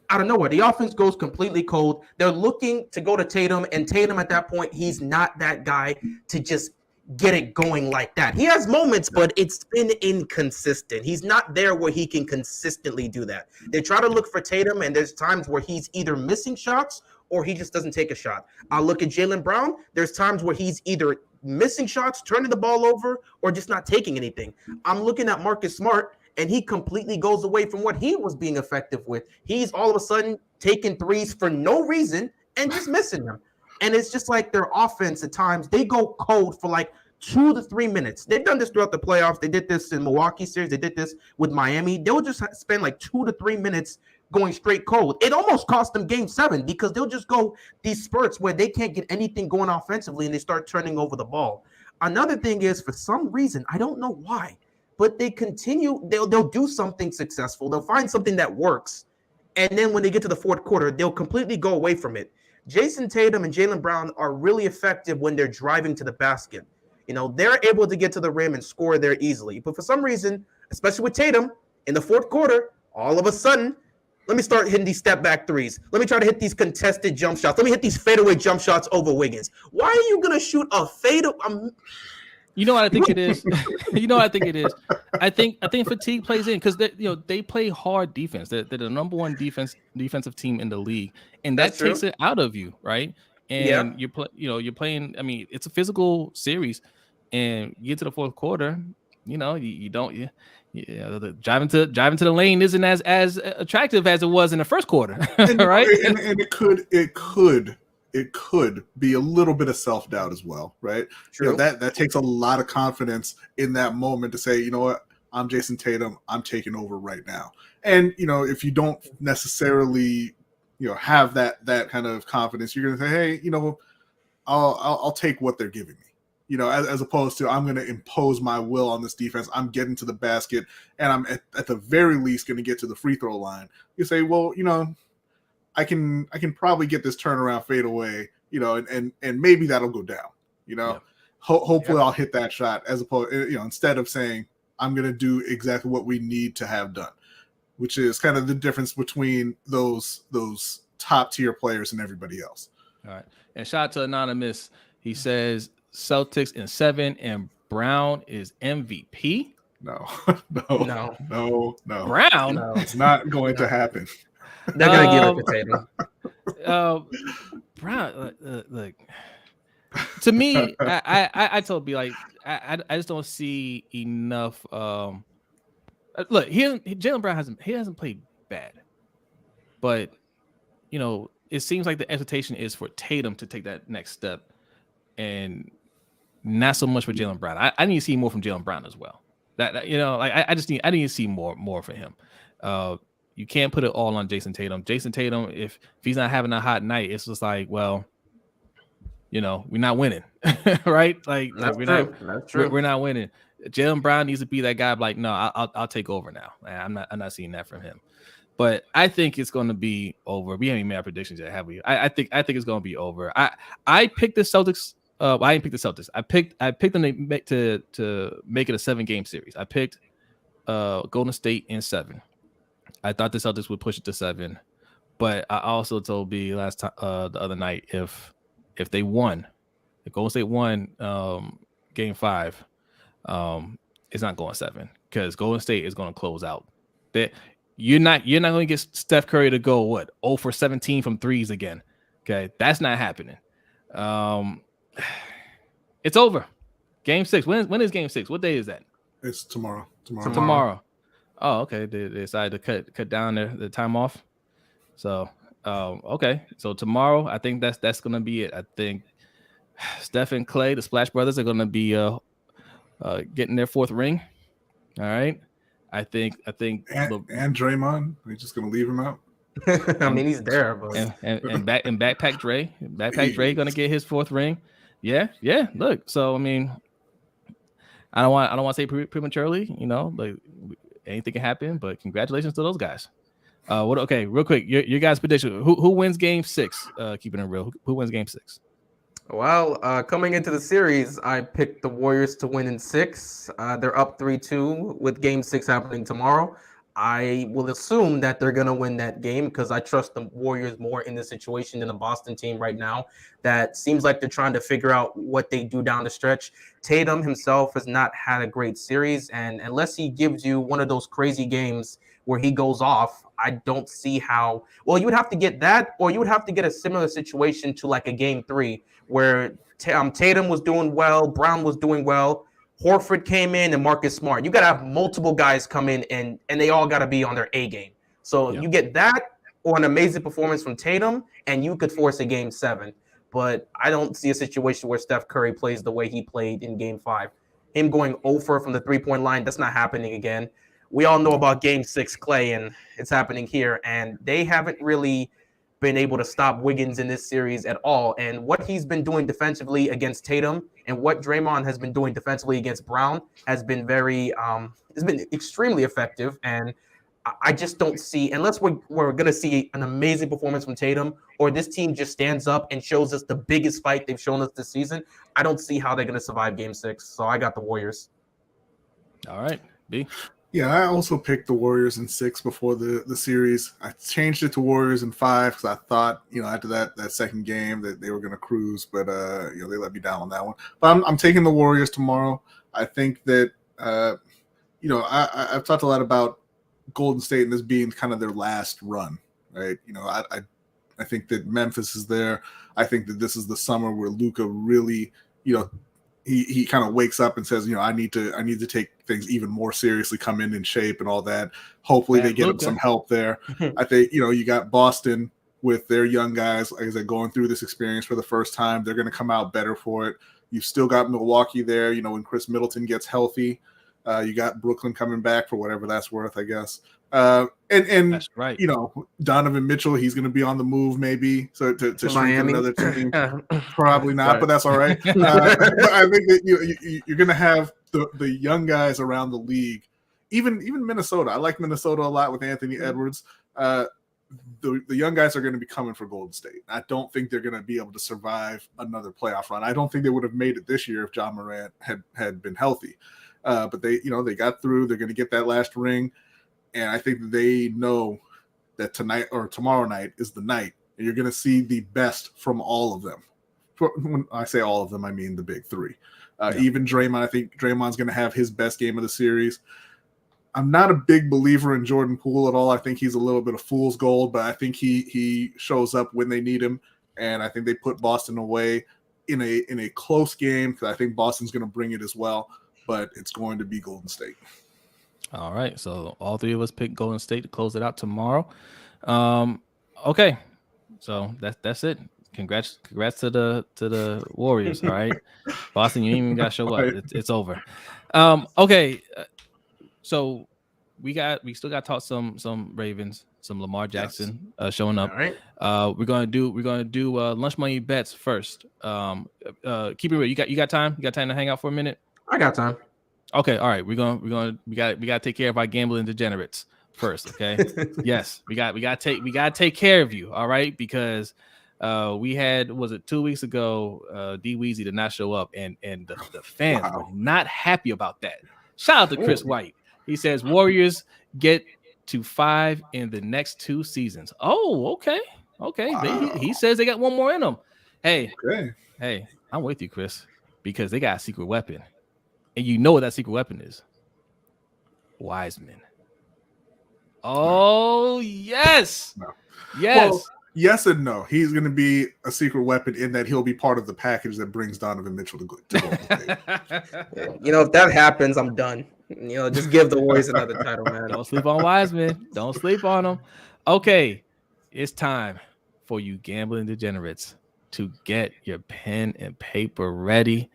out of nowhere. The offense goes completely cold. They're looking to go to Tatum, and Tatum at that point, he's not that guy to just get it going like that. He has moments, but it's been inconsistent. He's not there where he can consistently do that. They try to look for Tatum, and there's times where he's either missing shots or he just doesn't take a shot. I'll look at Jaylen Brown. There's times where he's either missing shots, turning the ball over, or just not taking anything. I'm looking at Marcus Smart, and he completely goes away from what he was being effective with. He's all of a sudden taking threes for no reason and just missing them. And it's just like their offense at times, they go cold for like 2 to 3 minutes. They've done this throughout the playoffs. They did this in Milwaukee series. They did this with Miami. They'll just spend like 2 to 3 minutes going straight cold. It almost cost them game 7 because they'll just go these spurts where they can't get anything going offensively and they start turning over the ball. Another thing is, for some reason, I don't know why, but they continue, they'll do something successful. They'll find something that works. And then when they get to the fourth quarter, they'll completely go away from it. Jason Tatum and Jaylen Brown are really effective when they're driving to the basket. You know, they're able to get to the rim and score there easily. But for some reason, especially with Tatum, in the fourth quarter, all of a sudden, let me start hitting these step back threes. Let me try to hit these contested jump shots. Let me hit these fadeaway jump shots over Wiggins. Why are you going to shoot a fadeaway? You know what I think it is? You know what I think it is? I think fatigue plays in because they play hard defense. They're the number one defensive team in the league, and that takes it out of you, right? And you're playing. I mean, it's a physical series, and you get to the fourth quarter. You know, the driving to the lane isn't as attractive as it was in the first quarter, right? And it could be a little bit of self-doubt as well, right? True. You know, that takes a lot of confidence in that moment to say, you know what, I'm Jason Tatum, I'm taking over right now. And, you know, if you don't necessarily, you know, have that kind of confidence, you're going to say, hey, you know, I'll take what they're giving me, you know, as opposed to I'm going to impose my will on this defense. I'm getting to the basket and I'm at the very least going to get to the free throw line. You say, well, you know, I can probably get this turnaround fade away, you know, and maybe that'll go down, you know. Yeah. Hopefully I'll hit that shot, as opposed, you know, instead of saying I'm going to do exactly what we need to have done, which is kind of the difference between those top tier players and everybody else. All right, and shout out to Anonymous. He says Celtics in 7 and Brown is MVP. No. Brown, no. It's not going to happen. They're gonna give it to Tatum. Brown, look. To me, I told B like I just don't see enough. Look, Jaylen Brown hasn't played bad, but you know it seems like the expectation is for Tatum to take that next step, and not so much for Jaylen Brown. I need to see more from Jaylen Brown as well. That you know, like I need to see more for him. You can't put it all on Jason Tatum. Jason Tatum, if he's not having a hot night, it's just like, well, you know, we're not winning, right? Like we're not winning. Jaylen Brown needs to be that guy. Like, no, I'll take over now. I'm not seeing that from him. But I think it's going to be over. We haven't even made our predictions yet, have we? I think it's going to be over. I picked the Celtics. I didn't pick the Celtics. I picked them to make it a 7-game series. I picked Golden State in 7. I thought the Celtics would push it to 7, but I also told B last time the other night if Golden State won Game 5, it's not going 7 because Golden State is going to close out. You're not going to get Steph Curry to go 0 for 17 from threes again. Okay, that's not happening. It's over. Game 6. When is Game 6? What day is that? It's tomorrow. Tomorrow. Oh, okay. They decided to cut down the time off. So, okay. So tomorrow, I think that's gonna be it. I think Steph and Clay, the Splash Brothers, are gonna be getting their 4th ring. All right. I think. And Draymond, are you just gonna leave him out? I mean, he's there, but and Backpack Dre gonna get his 4th ring. Yeah. Look, so I mean, I don't want to say prematurely. You know, like. Anything can happen, but congratulations to those guys. Okay, real quick, your guys' prediction. Who wins Game 6? Keeping it real. Who wins Game 6? Well, coming into the series, I picked the Warriors to win in 6. They're up 3-2 with Game 6 happening tomorrow. I will assume that they're going to win that game because I trust the Warriors more in this situation than the Boston team right now. That seems like they're trying to figure out what they do down the stretch. Tatum himself has not had a great series, and unless he gives you one of those crazy games where he goes off, I don't see how. Well, you would have to get that, or you would have to get a similar situation to like a game 3 where Tatum was doing well, Brown was doing well, Horford came in, and Marcus Smart. You got to have multiple guys come in, and they all got to be on their A game. So you get that or an amazing performance from Tatum, and you could force a game 7. But I don't see a situation where Steph Curry plays the way he played in game 5. Him going over from the three-point line, that's not happening again. We all know about game 6 Clay, and it's happening here. And they haven't really been able to stop Wiggins in this series at all. And what he's been doing defensively against Tatum and what Draymond has been doing defensively against Brown has been has been extremely effective. And I just don't see, unless we're going to see an amazing performance from Tatum or this team just stands up and shows us the biggest fight they've shown us this season, I don't see how they're going to survive game 6. So I got the Warriors. All right, B. Yeah, I also picked the Warriors in 6 before the series. I changed it to Warriors in 5 because I thought, after that second game that they were going to cruise, but they let me down on that one. But I'm taking the Warriors tomorrow. I think that I've talked a lot about Golden State and this being kind of their last run, right? I think that Memphis is there. I think that this is the summer where Luka really, he kind of wakes up and says, I need to take things even more seriously, come in shape and all that. Hopefully they get him some help there. I think, you got Boston with their young guys, like I said, going through this experience for the first time. They're going to come out better for it. You've still got Milwaukee there, when Chris Middleton gets healthy. You got Brooklyn coming back for whatever that's worth, I guess. And that's right. Donovan Mitchell, he's going to be on the move maybe. So to strengthen another team, probably not, right. But that's all right. But I think that you're going to have the young guys around the league, even Minnesota. I like Minnesota a lot with Anthony Edwards. The young guys are going to be coming for Golden State. I don't think they're going to be able to survive another playoff run. I don't think they would have made it this year if John Morant had been healthy. But they got through. They're going to get that last ring. And I think they know that tonight or tomorrow night is the night. And you're going to see the best from all of them. When I say all of them, I mean the big 3. Even Draymond, I think Draymond's going to have his best game of the series. I'm not a big believer in Jordan Poole at all. I think he's a little bit of fool's gold, but I think he shows up when they need him. And I think they put Boston away in a close game because I think Boston's going to bring it as well. But it's going to be Golden State. All right, so all 3 of us picked Golden State to close it out tomorrow. Okay, so that's it. Congrats to the Warriors. All right, Boston, you ain't even got to show up. It's over. Okay, so we still got to talk some Ravens, some Lamar Jackson showing up. All right. We're gonna do lunch money bets first. Keep it real. You got time? You got time to hang out for a minute? I got time. Okay, all right. We got to take care of our gambling degenerates first. Okay. Yes, we got to take care of you. All right, because we had, was it 2 weeks ago? D Weezy did not show up, and the fans were not happy about that. Shout out to Chris White. He says Warriors get to 5 in the next 2 seasons. Oh, okay. Wow. He says they got one more in them. Hey, I'm with you, Chris, because they got a secret weapon. And you know what that secret weapon is? Wiseman. Oh, yes. No. Yes. Well, yes and no. He's going to be a secret weapon in that he'll be part of the package that brings Donovan Mitchell to Golden State. If that happens, I'm done. Just give the Warriors another title, man. Don't sleep on Wiseman. Don't sleep on him. Okay, it's time for you gambling degenerates to get your pen and paper ready.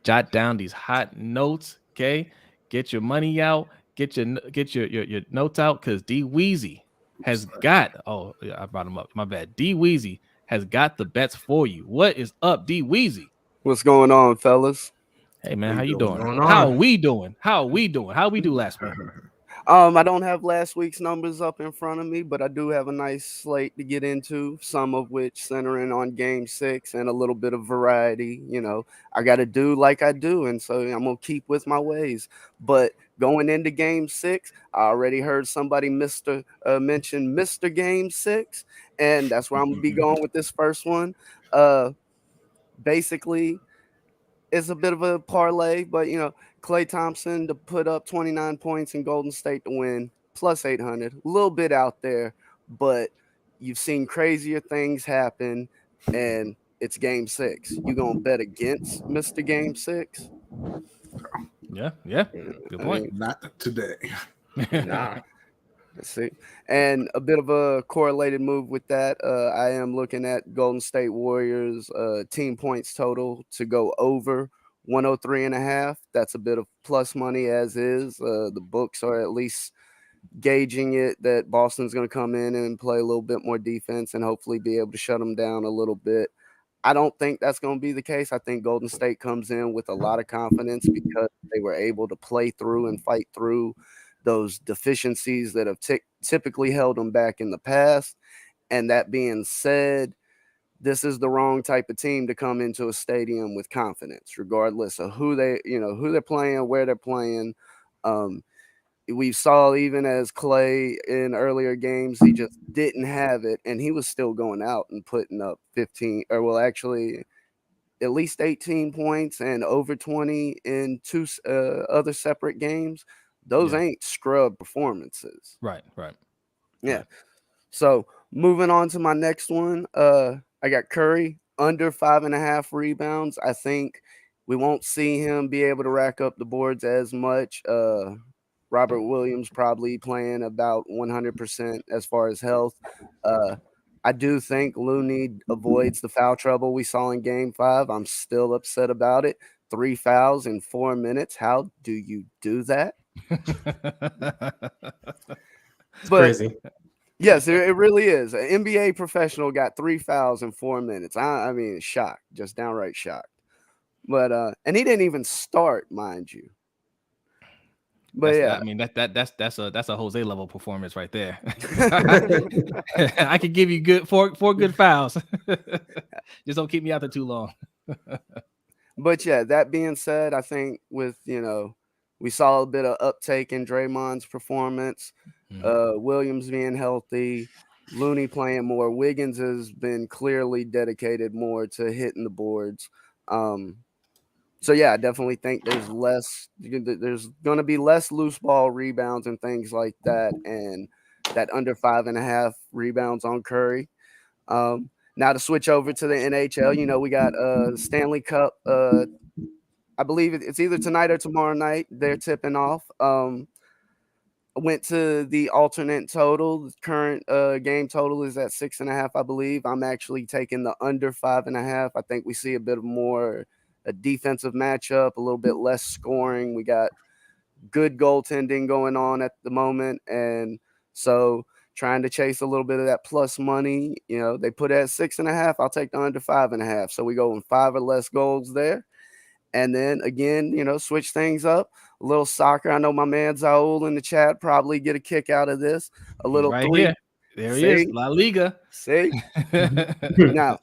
Jot down these hot notes, okay? Get your money out. Get your notes out, because D Weezy has got. Oh, yeah, I brought him up. My bad. D Weezy has got the bets for you. What is up, D Weezy? What's going on, fellas? Hey man, how you doing? How are we doing? How we do last week? I don't have last week's numbers up in front of me, but I do have a nice slate to get into, some of which centering on game 6 and a little bit of variety. I got to do like I do, and so I'm going to keep with my ways. But going into Game 6. I already heard somebody mention Mr. Game 6, and that's where I'm gonna be going with this first one. Basically, it's a bit of a parlay, but Klay Thompson to put up 29 points and Golden State to win plus 800. A little bit out there, but you've seen crazier things happen, and it's Game 6. You gonna bet against Mr. Game 6? Yeah. Good point. Not today. Nah. Let's see. And a bit of a correlated move with that. I am looking at Golden State Warriors team points total to go over 103.5. That's a bit of plus money as is. The books are at least gauging it that Boston's going to come in and play a little bit more defense and hopefully be able to shut them down a little bit. I don't think that's going to be the case. I think Golden State comes in with a lot of confidence because they were able to play through and fight through those deficiencies that have typically held them back in the past. And that being said, this is the wrong type of team to come into a stadium with confidence, regardless of who they're playing, where they're playing. We saw even as Klay in earlier games, he just didn't have it, and he was still going out and putting up 15, or well, actually at least 18 points and over 20 in two other separate games. Those ain't scrub performances. Right. Yeah. Right. So moving on to my next one, I got Curry under 5.5 rebounds. I think we won't see him be able to rack up the boards as much. Robert Williams probably playing about 100% as far as health. I do think Looney avoids the foul trouble we saw in Game 5. I'm still upset about it. 3 fouls in 4 minutes. How do you do that? It's crazy. Yes, it really is. An NBA professional got 3 fouls in 4 minutes. I mean, shocked, just downright shocked. But and he didn't even start, mind you. But that's a Jose level performance right there. I could give you four good fouls. Just don't keep me out there too long. But yeah, that being said, I think with we saw a bit of uptake in Draymond's performance. Williams being healthy, Looney playing more. Wiggins has been clearly dedicated more to hitting the boards. So yeah, I definitely think there's going to be less loose ball rebounds and things like that, and that under 5.5 rebounds on Curry. Now to switch over to the NHL, we got Stanley Cup. I believe it's either tonight or tomorrow night. They're tipping off. Went to the alternate total. The current game total is at 6.5, I believe. I'm actually taking the under 5.5. I think we see a bit more a defensive matchup, a little bit less scoring. We got good goaltending going on at the moment, and so trying to chase a little bit of that plus money. They put it at 6.5. I'll take the under 5.5. So we go in 5 or less goals there. And then again, switch things up. A little soccer. I know my man Zaul in the chat probably get a kick out of this. A little right 3. Here. There he is, La Liga. See? Now,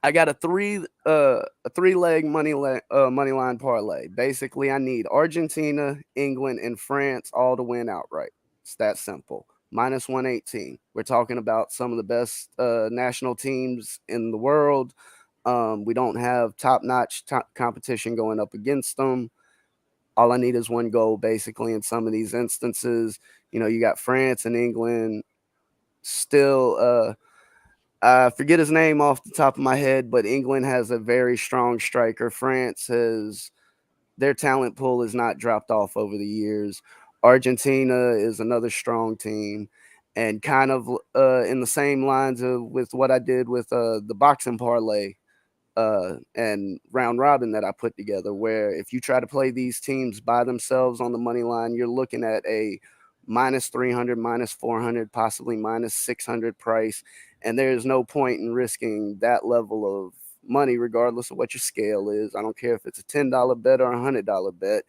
I got a 3-leg money line parlay. Basically, I need Argentina, England, and France all to win outright. It's that simple. Minus 118. We're talking about some of the best national teams in the world. We don't have top-notch competition going up against them. All I need is one goal, basically, in some of these instances. You got France and England still I forget his name off the top of my head, but England has a very strong striker. France their talent pool has not dropped off over the years. Argentina is another strong team, and kind of in the same lines with what I did with the boxing parlay and round robin that I put together, where if you try to play these teams by themselves on the money line, you're looking at a minus 300, minus 400, possibly minus 600 price. And there's no point in risking that level of money, regardless of what your scale is. I don't care if it's a $10 bet or a $100 bet.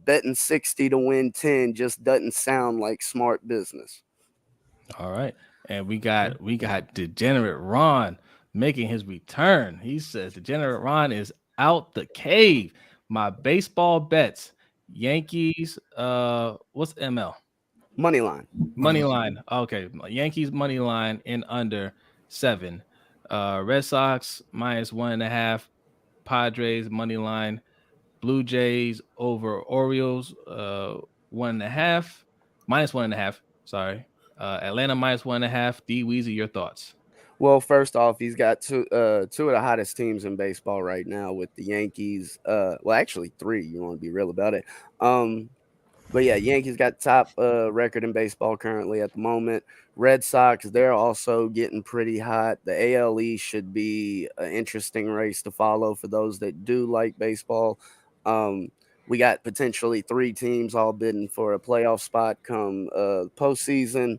Betting 60 to win 10 just doesn't sound like smart business. All right. And we got Degenerate Ron making his return. He says Degenerate Ron is out the cave. My baseball bets. Yankees. What's ML? Money line. Money line. Okay, Yankees money line in under 7. Red Sox -1.5. Padres money line. Blue Jays over Orioles 1.5. -1.5. Sorry. Atlanta -1.5. D Weezy, your thoughts? Well, first off, he's got two of the hottest teams in baseball right now with the Yankees. Well, actually 3. You want to be real about it. But yeah, Yankees got top record in baseball currently at the moment. Red Sox, they're also getting pretty hot. The AL East should be an interesting race to follow for those that do like baseball. We got potentially 3 teams all bidding for a playoff spot come postseason.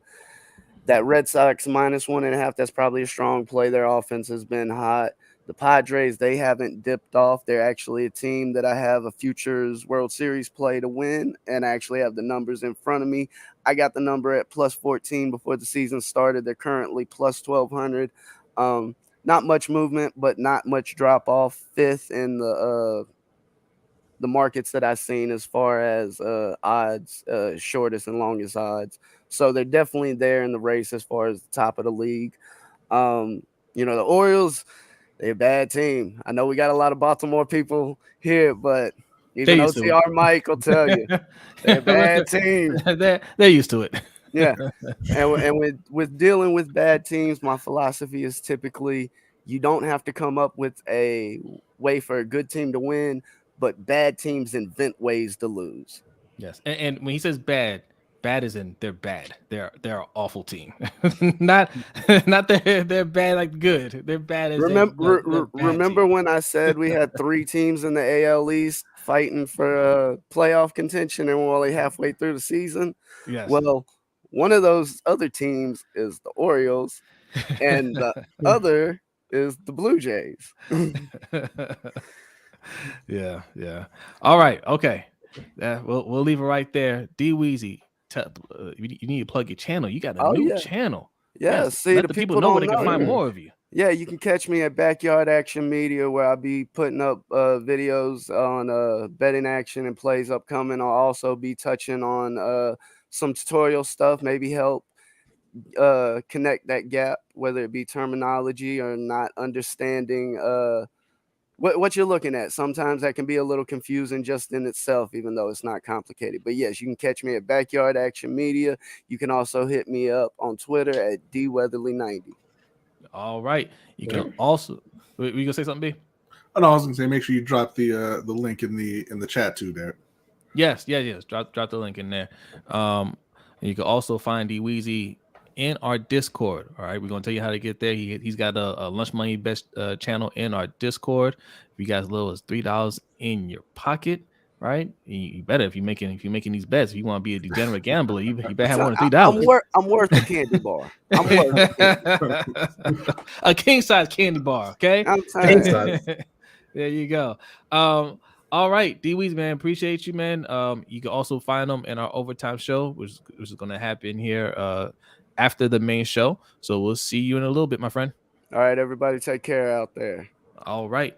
That Red Sox -1.5, that's probably a strong play. Their offense has been hot. The Padres, they haven't dipped off. They're actually a team that I have a Futures World Series play to win, and I actually have the numbers in front of me. I got the number at +14 before the season started. They're currently +1,200. Not much movement, but not much drop off. 5th in the markets that I've seen as far as odds, shortest and longest odds. So they're definitely there in the race as far as the top of the league. The Orioles, they're a bad team. I know we got a lot of Baltimore people here, but even OTR Mike will tell you they're a bad team. They're used to it. Yeah. And with dealing with bad teams, my philosophy is typically you don't have to come up with a way for a good team to win, but bad teams invent ways to lose. Yes. And when he says bad is in they're bad. They're an awful team. not they're bad like good. They're bad as remember when I said we had 3 teams in the AL East fighting for playoff contention and we're only halfway through the season? Yes. Well, one of those other teams is the Orioles and the other is the Blue Jays. Yeah. All right. Okay. We'll leave it right there. D Weezy, you need to plug your channel. You got a new channel. Yeah. Yes. See, Let the people know where they can find more of you. Yeah, you can catch me at Backyard Action Media, where I'll be putting up videos on betting action and plays upcoming. I'll also be touching on some tutorial stuff, maybe help connect that gap, whether it be terminology or not understanding what you're looking at. Sometimes that can be a little confusing just in itself, even though it's not complicated. But yes, you can catch me at Backyard Action Media. You can also hit me up on Twitter at dweatherly90. All right. You can also. Were you gonna say something, B? Oh, no, I was gonna say make sure you drop the link in the chat too, there. Yes. Drop the link in there. And you can also find D Weezy in our Discord. All right, we're gonna tell you how to get there. He's got a Lunch Money Best channel in our Discord. If you guys as little as $3 in your pocket, right? You better if you're making these bets. If you want to be a degenerate gambler, you better have more than $3. I'm worth a candy bar. I'm worth a king size candy bar. Okay, King size. There you go. All right, D Weezy, man, appreciate you, man. You can also find them in our overtime show, which is going to happen here after the main show. So we'll see you in a little bit, my friend. All right, everybody, take care out there. All right.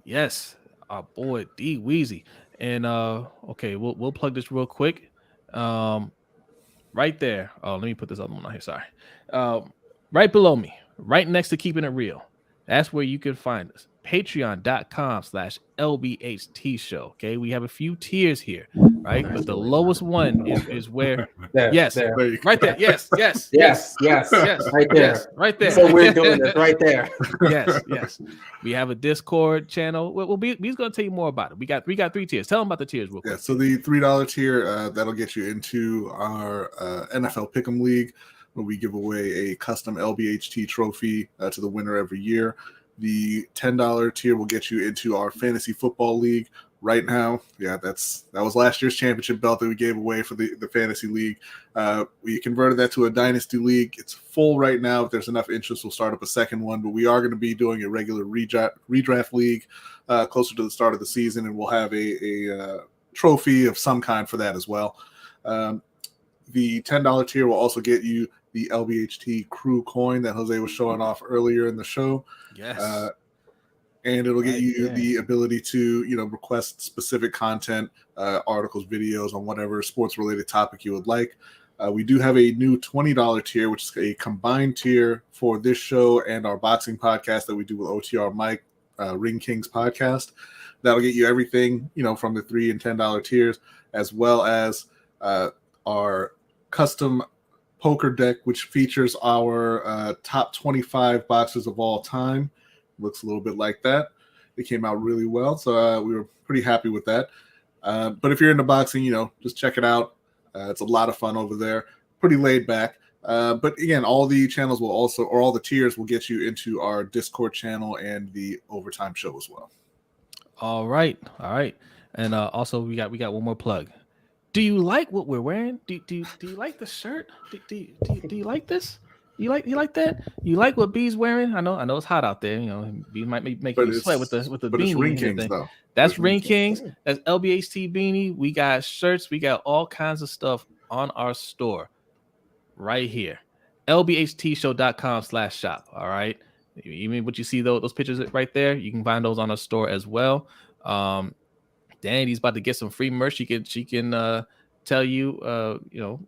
Yes, our boy D Weezy. And okay, we'll plug this real quick. Right there. Oh, let me put this other one on here. Sorry. Right below me, right next to Keeping It Real. That's where you can find us. Patreon.com/LBHT Show. Okay, we have a few tiers here, right? But the lowest one is where there, yes, there. Right there. Yes, right there. Yes, right there. So we're doing this right there. Yes. We have a Discord channel. He's going to tell you more about it. We got 3 tiers. Tell them about the tiers real quick. Yeah, so the $3 tier that'll get you into our NFL Pick'em League, where we give away a custom LBHT trophy to the winner every year. The $10 tier will get you into our fantasy football league right now. Yeah, that was last year's championship belt that we gave away for the fantasy league. We converted that to a dynasty league. It's full right now. If there's enough interest, we'll start up a second one, but we are going to be doing a regular redraft league closer to the start of the season, and we'll have a trophy of some kind for that as well. The $10 tier will also get you the LBHT crew coin that Jose was showing off earlier in the show. Yes. and it'll get you the ability to, request specific content, articles, videos on whatever sports related topic you would like. We do have a new $20 tier, which is a combined tier for this show and our boxing podcast that we do with OTR Mike, Ring Kings podcast. That'll get you everything, from the $3 and $10 tiers, as well as our custom poker deck, which features our top 25 boxers of all time. Looks a little bit like that. It came out really well, so we were pretty happy with that. But if you're into boxing, just check it out. It's a lot of fun over there. Pretty laid back. But again, all the channels will also, or all the tiers will get you into our Discord channel and the Overtime Show as well. All right. And also we got one more plug. Do you like what we're wearing? Do you like the shirt? Do you like this? You like that? You like what B's wearing? I know it's hot out there. B might make you sweat with the beanie. It's Ring Kings though. That's Ring Kings. That's LBHT beanie. We got shirts. We got all kinds of stuff on our store right here. LBHTShow.com/shop. All right. Even what you see those pictures right there, you can find those on our store as well. Danny's about to get some free merch. She can tell you,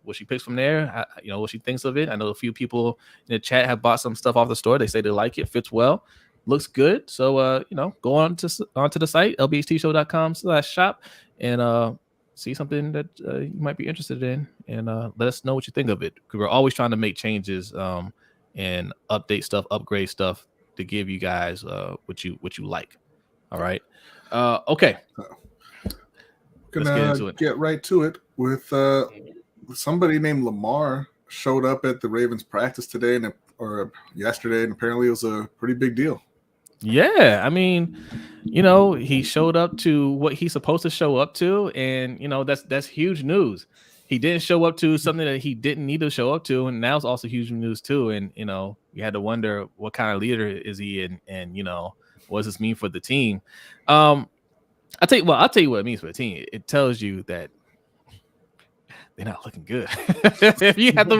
what she picks from there, what she thinks of it. I know a few people in the chat have bought some stuff off the store. They say they like it, fits well, looks good. So, go onto the site, LBHTShow.com/shop, and see something that you might be interested in, and let us know what you think of it. Because we're always trying to make changes and update stuff, upgrade stuff to give you guys what you like. All right. Okay. Let's get into it. Get right to it with somebody named Lamar showed up at the Ravens practice today or yesterday, and apparently it was a pretty big deal. Yeah, I mean, he showed up to what he's supposed to show up to, and that's huge news. He didn't show up to something that he didn't need to show up to, and now it's also huge news too. And you had to wonder what kind of leader is he, and what does this mean for the team? I'll tell you what it means for the team. It tells you that they're not looking good. if you have to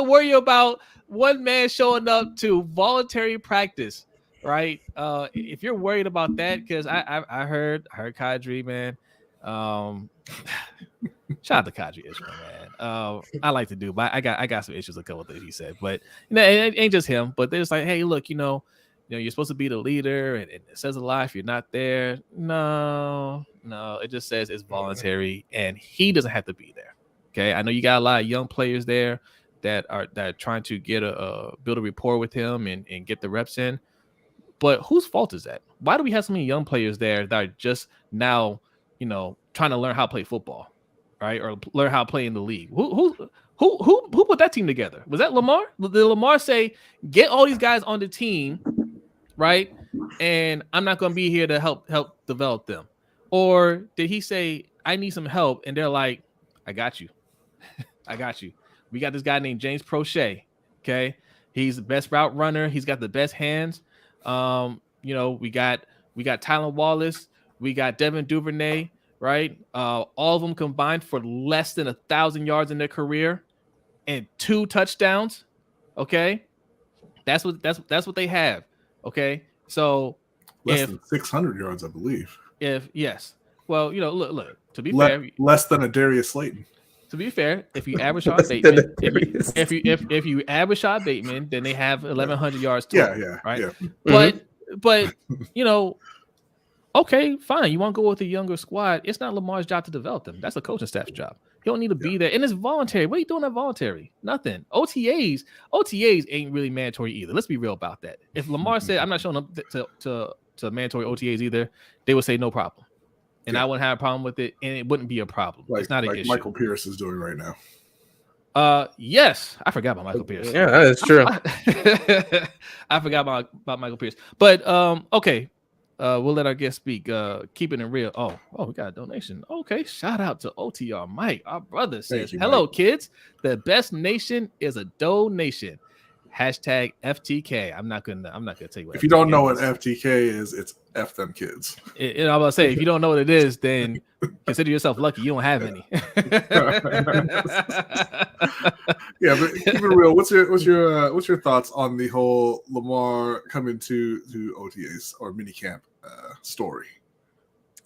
worry about one man showing up to voluntary practice, right? If you're worried about that, because I heard Kadri, man. Shout out to Kadri Ishmael, man. I like to do, but I got some issues with a couple of things he said. But it ain't just him. But they're just like, hey, look, you're supposed to be the leader, and it says a lot if you're not there. No, it just says it's voluntary, and he doesn't have to be there. Okay, I know you got a lot of young players there that are trying to get build a rapport with him and get the reps in. But whose fault is that? Why do we have so many young players there that are just now, trying to learn how to play football, right, or learn how to play in the league? Who put that team together? Was that Lamar? Did Lamar say, get all these guys on the team, right? And I'm not going to be here to help develop them. Or did he say, I need some help? And they're like, I got you. I got you. We got this guy named James Prochet. Okay. He's the best route runner. He's got the best hands. We got Tylen Wallace. We got Devin Duvernay, right? All of them combined for less than 1,000 yards in their career and 2 touchdowns. Okay. That's what they have. Okay, so less than 600 yards, I believe. Well, look. To be fair, less than a Darius Slayton. To be fair, if you average Rashad Bateman, if you average Rashad Bateman, then they have 1,100 yards too. Yeah, right. Yeah. But okay, fine. You want to go with a younger squad? It's not Lamar's job to develop them. That's a coaching staff's job. You don't need to be there, and it's voluntary. What are you doing at voluntary? Nothing. OTAs ain't really mandatory either. Let's be real about that. If Lamar said, I'm not showing up to mandatory OTAs either, they would say no problem, and I wouldn't have a problem with it, and it wouldn't be a problem. It's not an issue. Michael Pierce is doing right now. Yes, I forgot about Michael Pierce. Yeah, that's true. I forgot about Michael Pierce, but okay. We'll let our guest speak. Keeping it real. Oh, we got a donation. Okay, shout out to OTR Mike. Our brother says, "Hello, kids. The best nation is a donation." Hashtag FTK. I'm not gonna tell you what. If you don't know what is. FTK is, it's F them kids. I'm about to say, if you don't know what it is, then consider yourself lucky. You don't have any. Yeah, but keep it real. What's your thoughts on the whole Lamar coming to OTAs or minicamp story?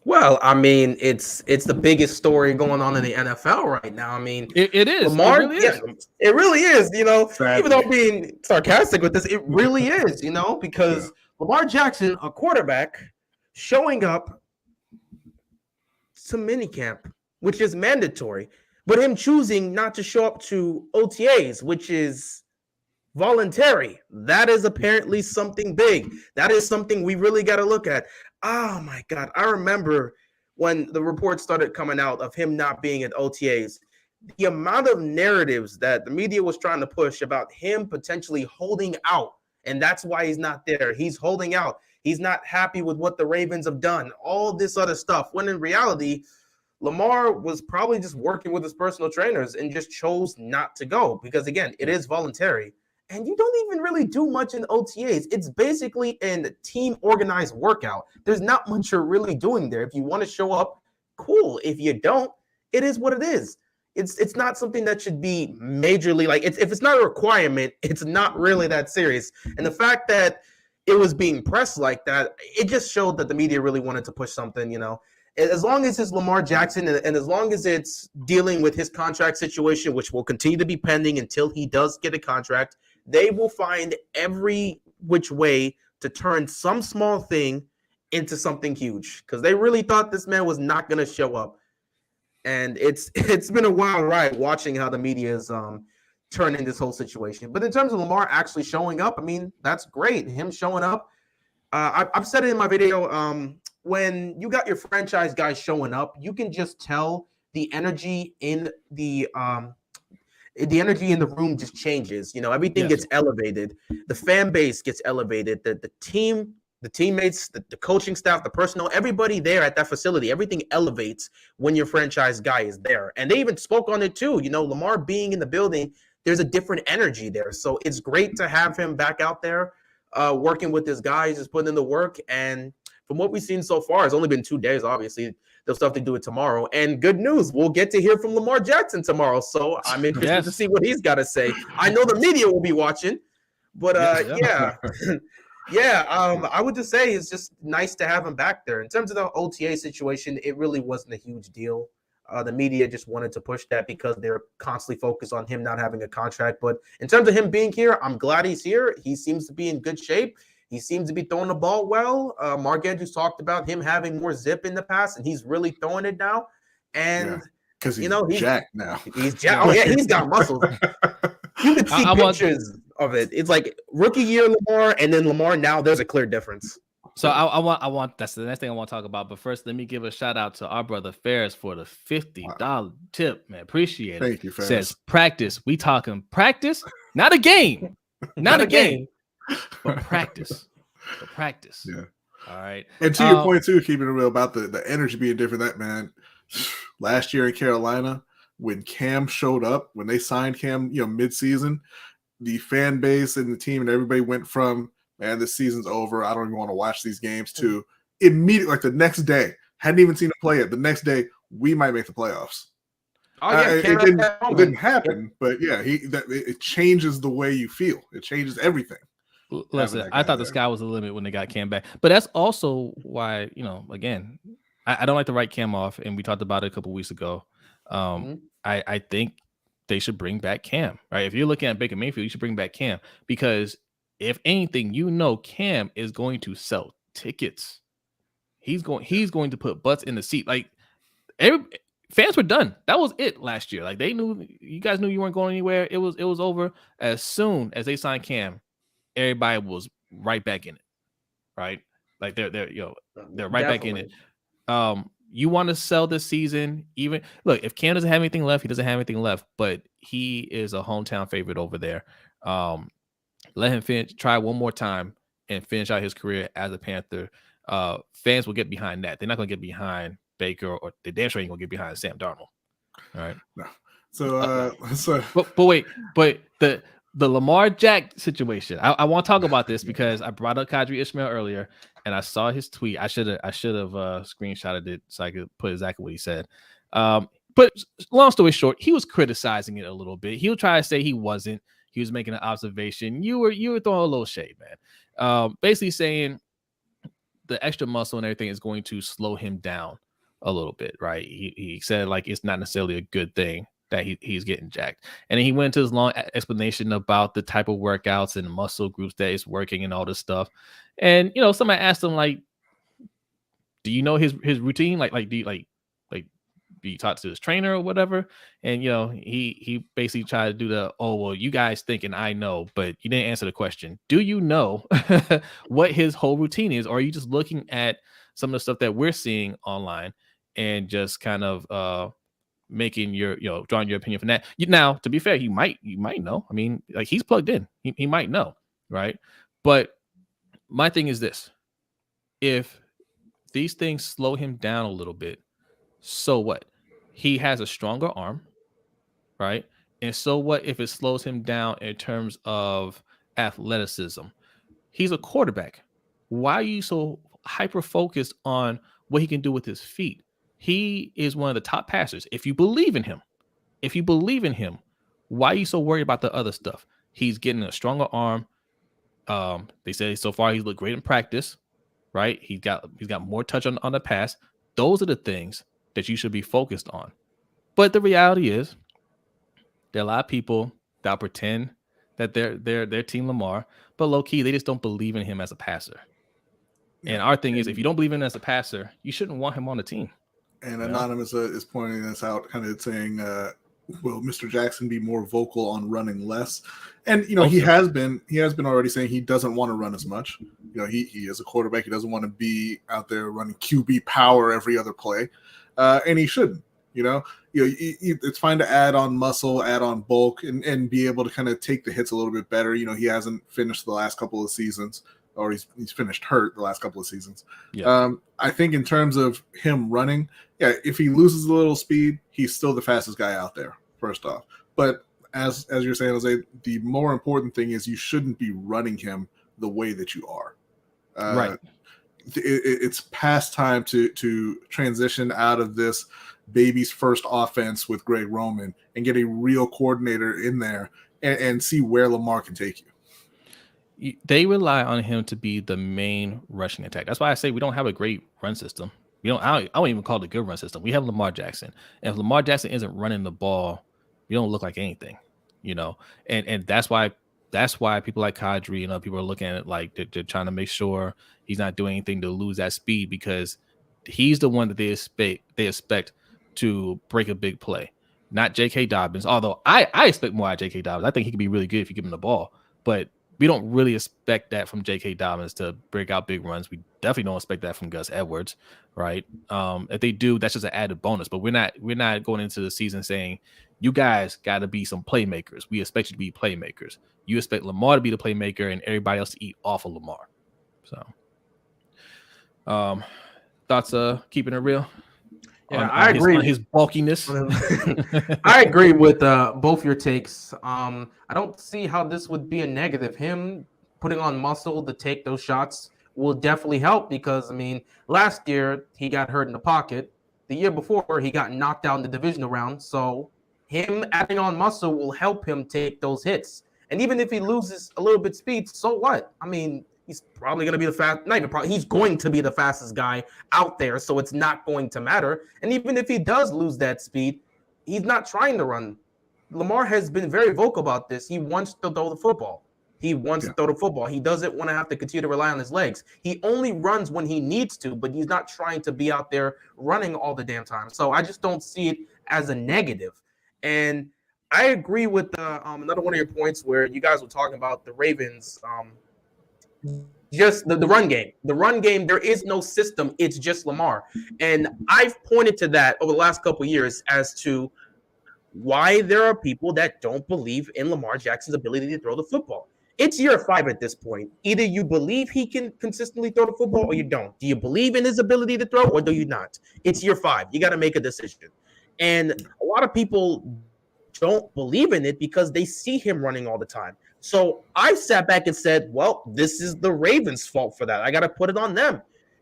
Well, I mean, it's the biggest story going on in the NFL right now. I mean, it is. Lamar, it really is. Yeah, it really is. You know, Sadly. even though I'm being sarcastic with this, it really is. You know, because Lamar Jackson, a quarterback, showing up to minicamp, which is mandatory, but him choosing not to show up to OTAs, which is voluntary. That is apparently something big. That is something we really got to look at. Oh my God. I remember when the reports started coming out of him not being at OTAs, the amount of narratives that the media was trying to push about him potentially holding out. And that's why he's not there. He's holding out. He's not happy with what the Ravens have done, all this other stuff. When in reality, Lamar was probably just working with his personal trainers and just chose not to go because, again, it is voluntary. And you don't even really do much in OTAs. It's basically a team organized workout. There's not much you're really doing there. If you want to show up, cool. If you don't, it is what it is. It's not something that should be majorly like if it's not a requirement, it's not really that serious. And the fact that it was being pressed like that, it just showed that the media really wanted to push something, you know. As long as it's Lamar Jackson and as long as it's dealing with his contract situation, which will continue to be pending until he does get a contract, they will find every which way to turn some small thing into something huge because they really thought this man was not going to show up. And it's been a wild ride watching how the media is turning this whole situation. But in terms of Lamar actually showing up, I mean, that's great. Him showing up. I've said it in my video. When you got your franchise guys showing up, you can just tell the energy in the energy in the room just changes. You know, everything gets elevated. The fan base gets elevated. The team, the teammates, the coaching staff, the personnel, everybody there at that facility, everything elevates when your franchise guy is there. And they even spoke on it too. You know, Lamar being in the building, there's a different energy there. So it's great to have him back out there working with his guys, just putting in the work. And from what we've seen so far, it's only been 2 days, obviously. They'll still have to do it tomorrow. And good news, we'll get to hear from Lamar Jackson tomorrow. So I'm interested to see what he's got to say. I know the media will be watching, but I would just say it's just nice to have him back there. In terms of the OTA situation, it really wasn't a huge deal. The media just wanted to push that because they're constantly focused on him not having a contract. But in terms of him being here, I'm glad he's here. He seems to be in good shape. He seems to be throwing the ball well. Mark Andrews talked about him having more zip in the past, and he's really throwing it now. And because he's jacked now. He's jacked. Oh yeah, he's got muscles. You can see pictures of it. It's like rookie year Lamar, and then Lamar now. There's a clear difference. So I want that's the next thing I want to talk about. But first, let me give a shout out to our brother Ferris for the $50 tip, man. Appreciate it. Thank you, Ferris. Says practice. We talking practice, not a game, not a game. But practice. Yeah. All right. And to your point too, keeping it real about the energy being different, that man last year in Carolina, when Cam showed up, when they signed Cam, mid-season, the fan base and the team and everybody went from, man, this season's over, I don't even want to watch these games, to immediately, like the next day, hadn't even seen him play yet. The next day, we might make the playoffs. Oh yeah, it didn't happen, but yeah, it changes the way you feel. It changes everything. Listen, I thought the sky was the limit when they got Cam back, but that's also why, again, I don't like to write Cam off, and we talked about it a couple weeks ago. I think they should bring back Cam, right? If you're looking at Baker Mayfield, you should bring back Cam because if anything, Cam is going to sell tickets. He's going to put butts in the seat. Like fans were done. That was it last year. Like they knew, you guys knew you weren't going anywhere. It was over as soon as they signed Cam. Everybody was right back in it, right? Like they're right back in it. You want to sell this season? Even look, if Cam doesn't have anything left, he doesn't have anything left. But he is a hometown favorite over there. Let him try one more time and finish out his career as a Panther. Fans will get behind that. They're not going to get behind Baker, or the damn sure ain't going to get behind Sam Darnold. All right. No. So, but wait, but the Lamar Jack situation. I want to talk about this because I brought up Kadri Ishmael earlier, and I saw his tweet. I should have screenshotted it so I could put exactly what he said. But long story short, he was criticizing it a little bit. He would try to say he wasn't. He was making an observation. You were throwing a little shade, man. Basically saying the extra muscle and everything is going to slow him down a little bit, right? He said like it's not necessarily a good thing that he's getting jacked. And then he went into his long explanation about the type of workouts and muscle groups that is working and all this stuff. And somebody asked him like, do you know his routine? Do you talk to his trainer or whatever? And he basically tried to do the, oh well, you guys thinking I know, but you didn't answer the question. Do you know what his whole routine is, or are you just looking at some of the stuff that we're seeing online and just kind of making your drawing your opinion from that? Now, to be fair, you might know. I mean, like, he's plugged in. He might know, right? But my thing is this: if these things slow him down a little bit, so what? He has a stronger arm, right? And so what if it slows him down in terms of athleticism? He's a quarterback. Why are you so hyper focused on what he can do with his feet? He is one of the top passers. If you believe in him, why are you so worried about the other stuff? He's getting a stronger arm. They say so far he's looked great in practice, right? He's got more touch on the pass. Those are the things that you should be focused on. But the reality is, there are a lot of people that pretend that they're Team Lamar, but low key they just don't believe in him as a passer. And our thing is, if you don't believe in him as a passer, you shouldn't want him on the team. And Anonymous is pointing this out, kind of saying, will Mr. Jackson be more vocal on running less? And he has been already saying he doesn't want to run as much. He is a quarterback. He doesn't want to be out there running QB power every other play, and he shouldn't. It's fine to add on muscle, add on bulk, and be able to kind of take the hits a little bit better. He hasn't finished the last couple of seasons, or he's finished hurt the last couple of seasons. Yeah. I think in terms of him running, if he loses a little speed, he's still the fastest guy out there, first off. But as you're saying, Jose, the more important thing is you shouldn't be running him the way that you are. Right. It's past time to transition out of this baby's first offense with Greg Roman and get a real coordinator in there and see where Lamar can take you. They rely on him to be the main rushing attack. That's why I say we don't have a great run system. I don't even call it a good run system. We have Lamar Jackson. And if Lamar Jackson isn't running the ball, you don't look like anything, and that's why people like Kadri, people are looking at it like they're trying to make sure he's not doing anything to lose that speed, because he's the one that they expect to break a big play, not J.K. Dobbins. Although I expect more out of J.K. Dobbins. I think he can be really good if you give him the ball, but we don't really expect that from J.K. Dobbins to break out big runs. We definitely don't expect that from Gus Edwards, right? If they do, that's just an added bonus. But we're not going into the season saying you guys got to be some playmakers. We expect you to be playmakers. You expect Lamar to be the playmaker and everybody else to eat off of Lamar. So, thoughts? Keeping it real. Yeah, I agree on his bulkiness. I agree with both your takes. I don't see how this would be a negative. Him putting on muscle to take those shots will definitely help, because last year he got hurt in the pocket. The year before he got knocked out in the divisional round. So him adding on muscle will help him take those hits. And even if he loses a little bit speed, so what? He's probably going to be he's going to be the fastest guy out there, so it's not going to matter. And even if he does lose that speed, he's not trying to run. Lamar has been very vocal about this. He wants to throw the football. He doesn't want to have to continue to rely on his legs. He only runs when he needs to, but he's not trying to be out there running all the damn time. So I just don't see it as a negative. And I agree with another one of your points where you guys were talking about the Ravens. Just the run game. The run game, there is no system. It's just Lamar. And I've pointed to that over the last couple of years as to why there are people that don't believe in Lamar Jackson's ability to throw the football. It's year 5 at this point. Either you believe he can consistently throw the football or you don't. Do you believe in his ability to throw or do you not? It's year 5. You got to make a decision. And a lot of people don't believe in it because they see him running all the time. So I sat back and said, well, this is the Ravens' fault for that. I got to put it on them.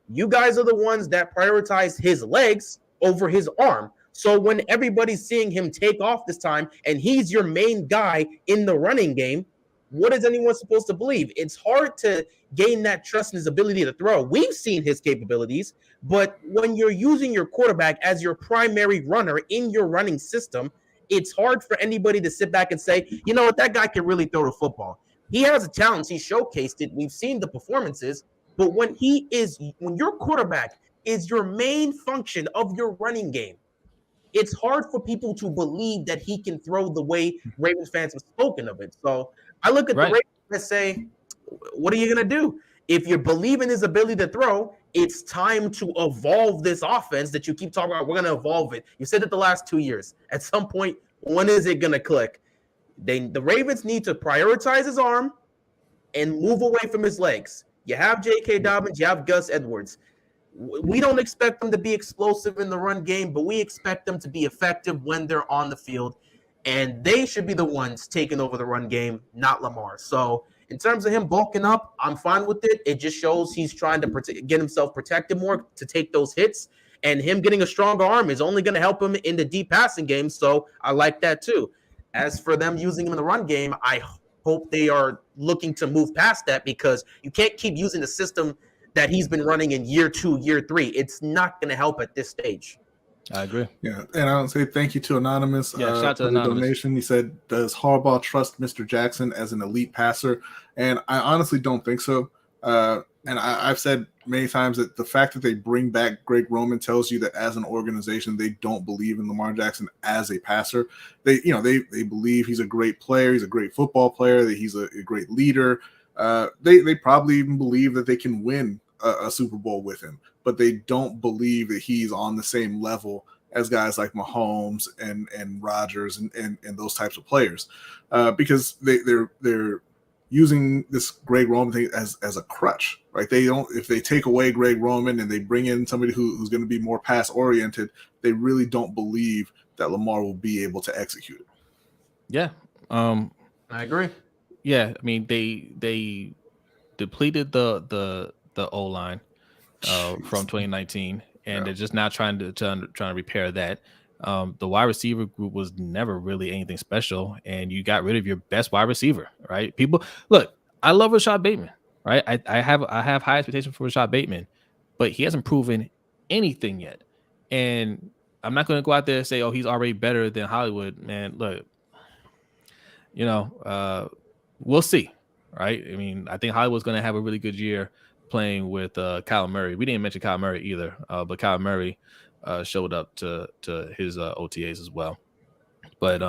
You guys are the ones that prioritize his legs over his arm. So when everybody's seeing him take off this time and he's your main guy in the running game, what is anyone supposed to believe? It's hard to gain that trust in his ability to throw. We've seen his capabilities, but when you're using your quarterback as your primary runner in your running system, it's hard for anybody to sit back and say, you know what, that guy can really throw the football. He has a talent. He showcased it. We've seen the performances. But when your quarterback is your main function of your running game, it's hard for people to believe that he can throw the way Ravens fans have spoken of it. So I look at the Ravens and say, what are you going to do? If you believe in his ability to throw, it's time to evolve this offense that you keep talking about. We're going to evolve it. You said it the last 2 years. At some point, when is it going to click? The Ravens need to prioritize his arm and move away from his legs. You have J.K. Dobbins. You have Gus Edwards. We don't expect them to be explosive in the run game, but we expect them to be effective when they're on the field. And they should be the ones taking over the run game, not Lamar. So in terms of him bulking up, I'm fine with it. It just shows he's trying to get himself protected more to take those hits. And him getting a stronger arm is only going to help him in the deep passing game. So I like that too. As for them using him in the run game, I hope they are looking to move past that, because you can't keep using the system that he's been running in year 2, year 3. It's not going to help at this stage. I agree. Yeah, and I would say thank you to Anonymous shout out to for Anonymous. the donation. He said, does Harbaugh trust Mr. Jackson as an elite passer? And I honestly don't think so. And I've said many times that the fact that they bring back Greg Roman tells you that as an organization, they don't believe in Lamar Jackson as a passer. They believe he's a great player. He's a great football player, that he's a great leader. They probably even believe that they can win a Super Bowl with him, but they don't believe that he's on the same level as guys like Mahomes and Rodgers and those types of players, because they're using this Greg Roman thing as a crutch, right? They don't, if they take away Greg Roman and they bring in somebody who's going to be more pass oriented, they really don't believe that Lamar will be able to execute it. Yeah. I agree. Yeah. I mean, they depleted the O-line from 2019, and they're just now trying to repair that. The wide receiver group was never really anything special, and you got rid of your best wide receiver, right? People, look, I love Rashad Bateman, right? I have high expectations for Rashad Bateman, but he hasn't proven anything yet. And I'm not going to go out there and say, oh, he's already better than Hollywood. Man, look, we'll see, right? I mean, I think Hollywood's going to have a really good year playing with Kyler Murray. We didn't mention Kyler Murray either, but Kyler Murray showed up to his OTAs as well. But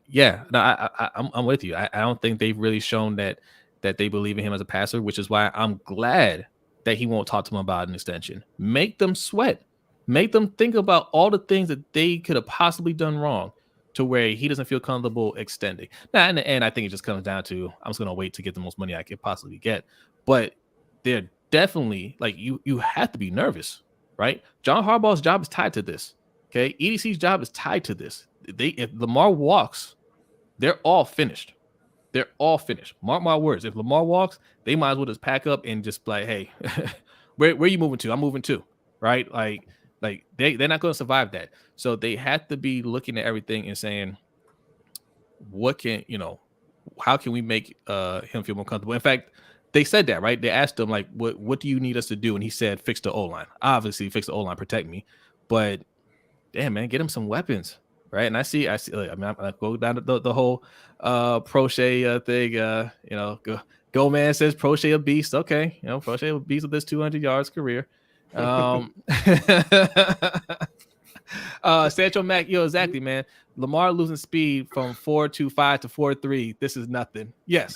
yeah, no, I'm with you. I don't think they've really shown that they believe in him as a passer, which is why I'm glad that he won't talk to them about an extension. Make them sweat. Make them think about all the things that they could have possibly done wrong to where he doesn't feel comfortable extending. Now, in the end, I think it just comes down to, I'm just going to wait to get the most money I could possibly get. But they're definitely, like, you have to be nervous, right? John Harbaugh's job is tied to this. Okay, EDC's job is tied to this. If Lamar walks, they're all finished. They're all finished. Mark my words. If Lamar walks, they might as well just pack up and just be like, hey, where are you moving to? I'm moving too, right? Like they're not going to survive that. So they have to be looking at everything and saying, how can we make him feel more comfortable? In fact, they said that, right? They asked him, like, what do you need us to do? And he said, fix the O-line. Obviously, fix the O-line, protect me. But damn, man, get him some weapons, right? And I see. Like, I mean, I go down to the whole Prochet thing. Go man says Prochet a beast. Okay, Prochet a beast with this 200 yards career. Sancho Mack, exactly, man. Lamar losing speed from 4.25 to 4.3. This is nothing. Yes,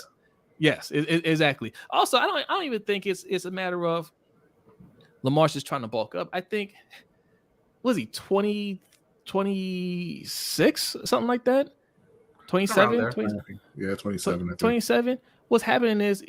exactly. Also, I don't even think it's a matter of Lamar's just trying to bulk up. I think, was he 26, something like that? 27? 27. Yeah, 27. 27. What's happening is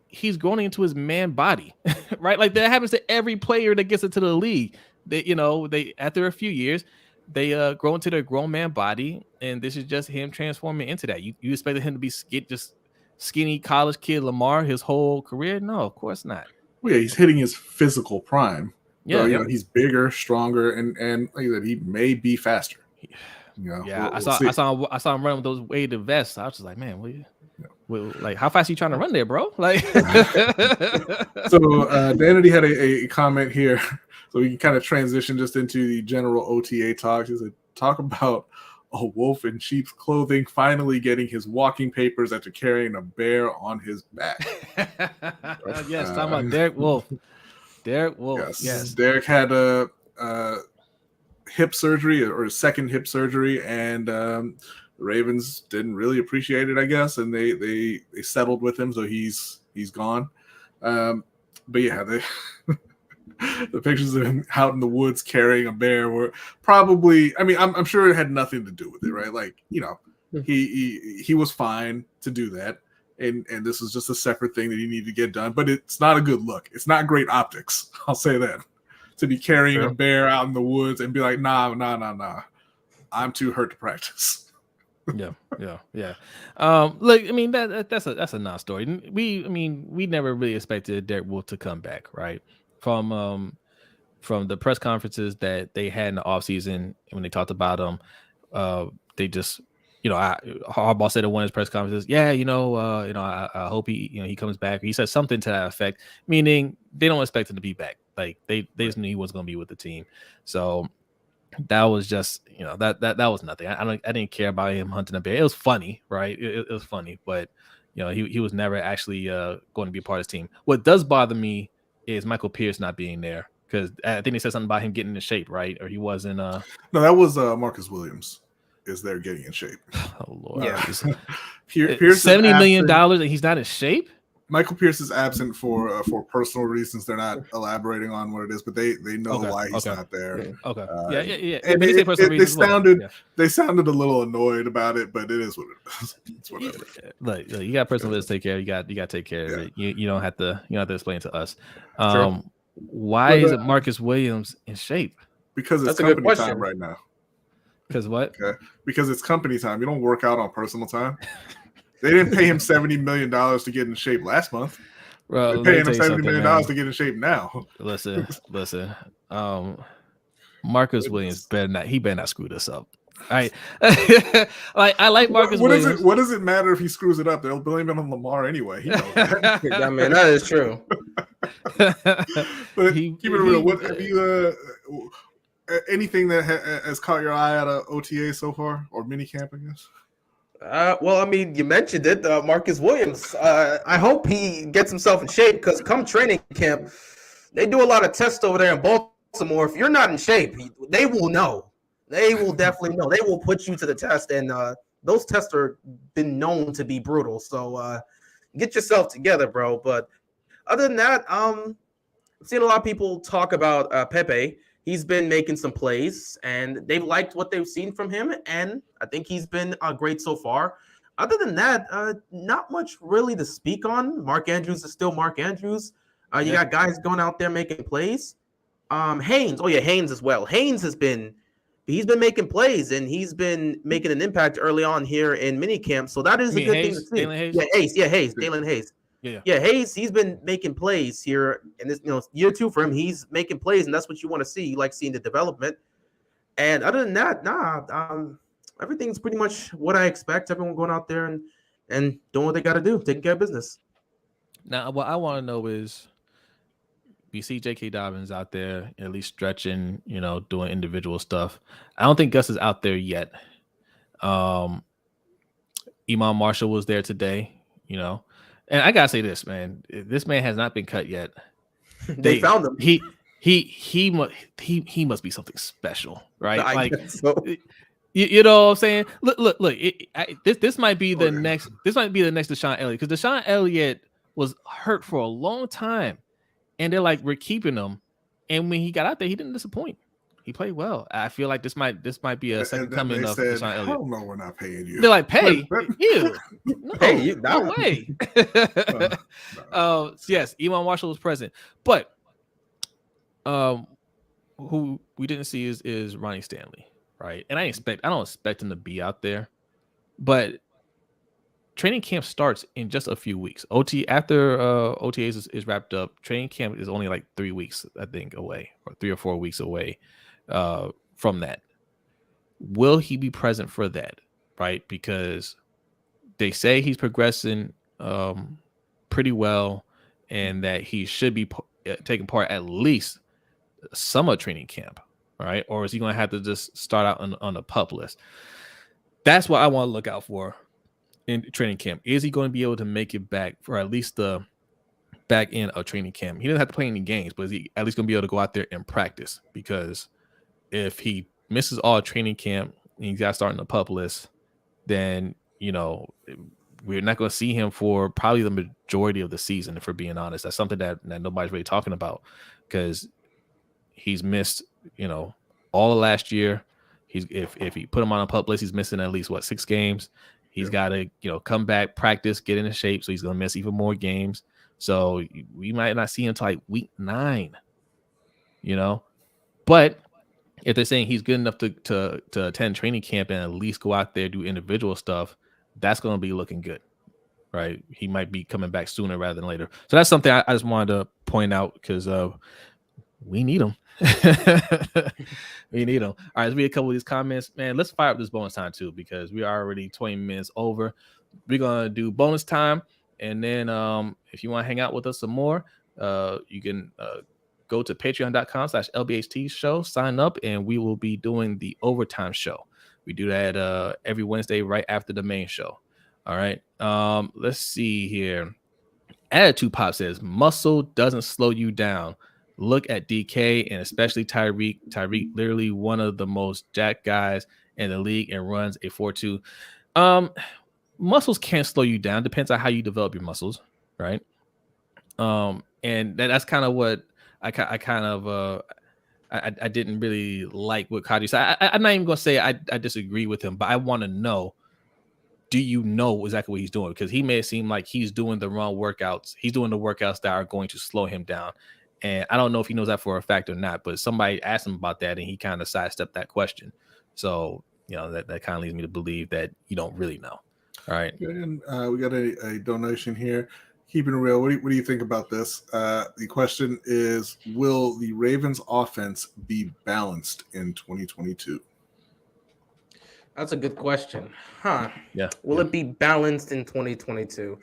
he's growing into his man body, right? Like that happens to every player that gets into the league. They after a few years, they grow into their grown man body, and this is just him transforming into that. You expected him to be just skinny college kid Lamar his whole career? No, of course not. Well, yeah, he's hitting his physical prime. Yeah, so, you know, he's bigger, stronger, and like I said, he may be faster. You know, yeah, we'll I saw him running with those weighted vests. I was just like, man, like how fast are you trying to run there, bro? Like, so Danity had a comment here, so we can kind of transition just into the general OTA talks. He said, talk about a wolf in sheep's clothing finally getting his walking papers after carrying a bear on his back. Yes, talking about Derek Wolfe. Derek Wolfe. Yes. Derek had a hip surgery or a second hip surgery, and the Ravens didn't really appreciate it, I guess, and they settled with him, so he's gone. But yeah, the pictures of him out in the woods carrying a bear were probably, I mean, I'm sure it had nothing to do with it, right? Like, you know, he was fine to do that. And this is just a separate thing that he needed to get done, but it's not a good look. It's not great optics. I'll say that. To be carrying a bear out in the woods and be like, nah. I'm too hurt to practice. Yeah. Look, I mean that's a non-story. We never really expected Derek Wolfe to come back, right? From the press conferences that they had in the offseason, when they talked about him, they just, you know, Harbaugh said in one of his press conferences, I hope he comes back. He said something to that effect, meaning they don't expect him to be back. Like they just knew he was going to be with the team. So that was just, you know, that was nothing. I didn't care about him hunting a bear. It was funny, right? It was funny, but you know, he was never actually going to be a part of his team. What does bother me is Michael Pierce not being there, because I think they said something about him getting into shape, right? Or he wasn't. No, that was Marcus Williams. Is there getting in shape? Oh Lord! Yeah. Pierce $70 million and he's not in shape. Michael Pierce is absent for personal reasons. They're not elaborating on what it is, but they know why he's not there. Okay. Yeah. And they sounded a little annoyed about it, but it is what it is. It's whatever. Look, you got personal business to take care of. You got to take care of it. You don't have to explain to us. Why is it Marcus Williams in shape? Because it's company time right now. Because what? Okay. Because it's company time. You don't work out on personal time. They didn't pay him $70 million to get in shape last month. Bro, they're paying him $70 million to get in shape now. Listen. Marcus Williams better not screw this up. All right. I like Marcus Williams. What does it matter if he screws it up? They'll blame it on Lamar anyway. He knows that. I mean, that is true. But keep it real. What have you anything that has caught your eye out of OTA so far, or minicamp, I guess? Well, I mean, you mentioned it, Marcus Williams. I hope he gets himself in shape, because come training camp, they do a lot of tests over there in Baltimore. If you're not in shape, they will know. They will definitely know. They will put you to the test, and those tests are been known to be brutal. So get yourself together, bro. But other than that, I've seen a lot of people talk about Pepe. He's been making some plays, and they've liked what they've seen from him, and I think he's been great so far. Other than that, not much really to speak on. Mark Andrews is still Mark Andrews. You got guys going out there making plays. Haynes, Haynes as well. Haynes he's been making plays, and he's been making an impact early on here in minicamp. So that is a good thing to see. Dalen Hayes. Yeah, Hayes, he's been making plays here in this, year 2 for him. He's making plays, and that's what you want to see. You like seeing the development. And other than that, everything's pretty much what I expect. Everyone going out there and doing what they got to do, taking care of business. Now, what I want to know is, we see J.K. Dobbins out there at least stretching, doing individual stuff. I don't think Gus is out there yet. Imam Marshall was there today, And I gotta say this, man. This man has not been cut yet. They found him. He must be something special, right? I guess so. You know what I'm saying? Look. This might be the next. This might be the next Deshaun Elliott, because Deshaun Elliott was hurt for a long time, and they're like, we're keeping him. And when he got out there, he didn't disappoint. He played well. I feel like this might be a second coming of Deshaun Elliott. Hell no, we're not paying you. They're like, pay you. No, pay you. No way. Yes, Imam Marshall was present, but who we didn't see is Ronnie Stanley. right? And I don't expect him to be out there, but training camp starts in just a few weeks. After OTAs is wrapped up, training camp is only like 3 weeks, I think, away, or 3 or 4 weeks away from that. Will he be present for that? Right? Because they say he's progressing pretty well, and that he should be taking part at least summer training camp, right? Or is he going to have to just start out on the PUP list? That's what I want to look out for in training camp. Is he going to be able to make it back for at least the back end of training camp? He doesn't have to play any games, but is he at least going to be able to go out there and practice? Because if he misses all training camp and he's got to start on the PUP list, then, you know, we're not going to see him for probably the majority of the season, if we're being honest. That's something that nobody's really talking about, because he's missed, you know, all of last year. If he put him on a PUP list, he's missing at least 6 games. He's got to, you know, come back, practice, get into shape. So he's going to miss even more games. So we might not see him until like week 9, you know. But if they're saying he's good enough to attend training camp and at least go out there, do individual stuff, that's going to be looking good, right? He might be coming back sooner rather than later. So that's something I just wanted to point out, because we need him. We need them. All right, let's read a couple of these comments. Man, let's fire up this bonus time too, because we are already 20 minutes over. We're gonna do bonus time, and then if you want to hang out with us some more, you can go to patreon.com/LBHT Show, sign up, and we will be doing the overtime show. We do that every Wednesday right after the main show. All right. Let's see here. Attitude Pop says muscle doesn't slow you down. Look at DK and especially Tyreek. Tyreek, literally one of the most jacked guys in the league, and runs a 4.2. Muscles can't slow you down. Depends on how you develop your muscles, right? And that's kind of what I didn't really like what Kadri said. I'm not even gonna say I disagree with him, but I want to know, do you know exactly what he's doing? Because he may seem like he's doing the wrong workouts. He's doing the workouts that are going to slow him down. And I don't know if he knows that for a fact or not, but somebody asked him about that and he kind of sidestepped that question. So, you know, that kind of leads me to believe that you don't really know. All right. And we got a donation here. Keeping it real, what do you think about this? The question is, will the Ravens offense be balanced in 2022? That's a good question. Huh. Yeah. Will it be balanced in 2022?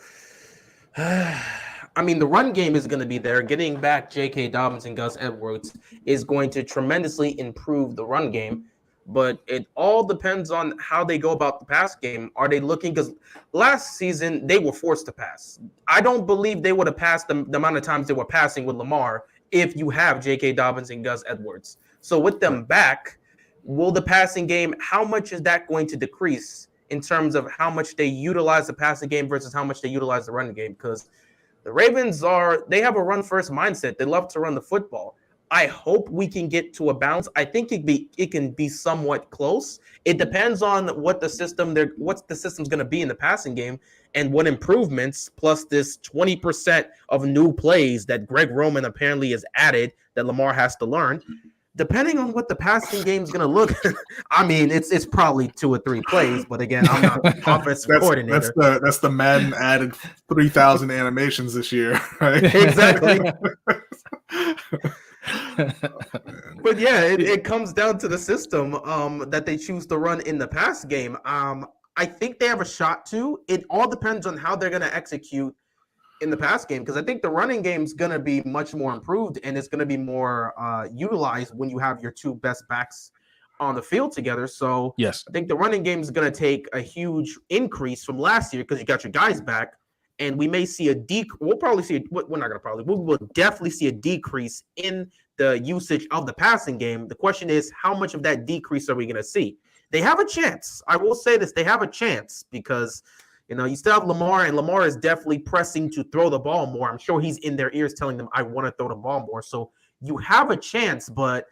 I mean, the run game is going to be there. Getting back J.K. Dobbins and Gus Edwards is going to tremendously improve the run game, but it all depends on how they go about the pass game. Are they looking, because last season they were forced to pass. I don't believe they would have passed the amount of times they were passing with Lamar if you have J.K. Dobbins and Gus Edwards. So with them back, will the passing game, how much is that going to decrease in terms of how much they utilize the passing game versus how much they utilize the running game? Because the Ravens they have a run-first mindset. They love to run the football. I hope we can get to a balance. I think it can be somewhat close. It depends on what the system's going to be in the passing game and what improvements, plus this 20% of new plays that Greg Roman apparently has added that Lamar has to learn. Depending on what the passing game is going to look, I mean, it's probably 2 or 3 plays. But again, I'm not an offensive coordinator. That's the Madden added 3,000 animations this year, right? Exactly. But yeah, it comes down to the system that they choose to run in the pass game. I think they have a shot to. It all depends on how they're going to execute in the pass game, because I think the running game is going to be much more improved, and it's going to be more utilized when you have your 2 best backs on the field together. So yes, I think the running game is going to take a huge increase from last year because you got your guys back, and we may see we'll probably see we're not going to probably, we will definitely see a decrease in the usage of the passing game. The question is, how much of that decrease are we going to see? They have a chance. I will say this, they have a chance, because you know, you still have Lamar, and Lamar is definitely pressing to throw the ball more. I'm sure he's in their ears telling them, I want to throw the ball more. So you have a chance, but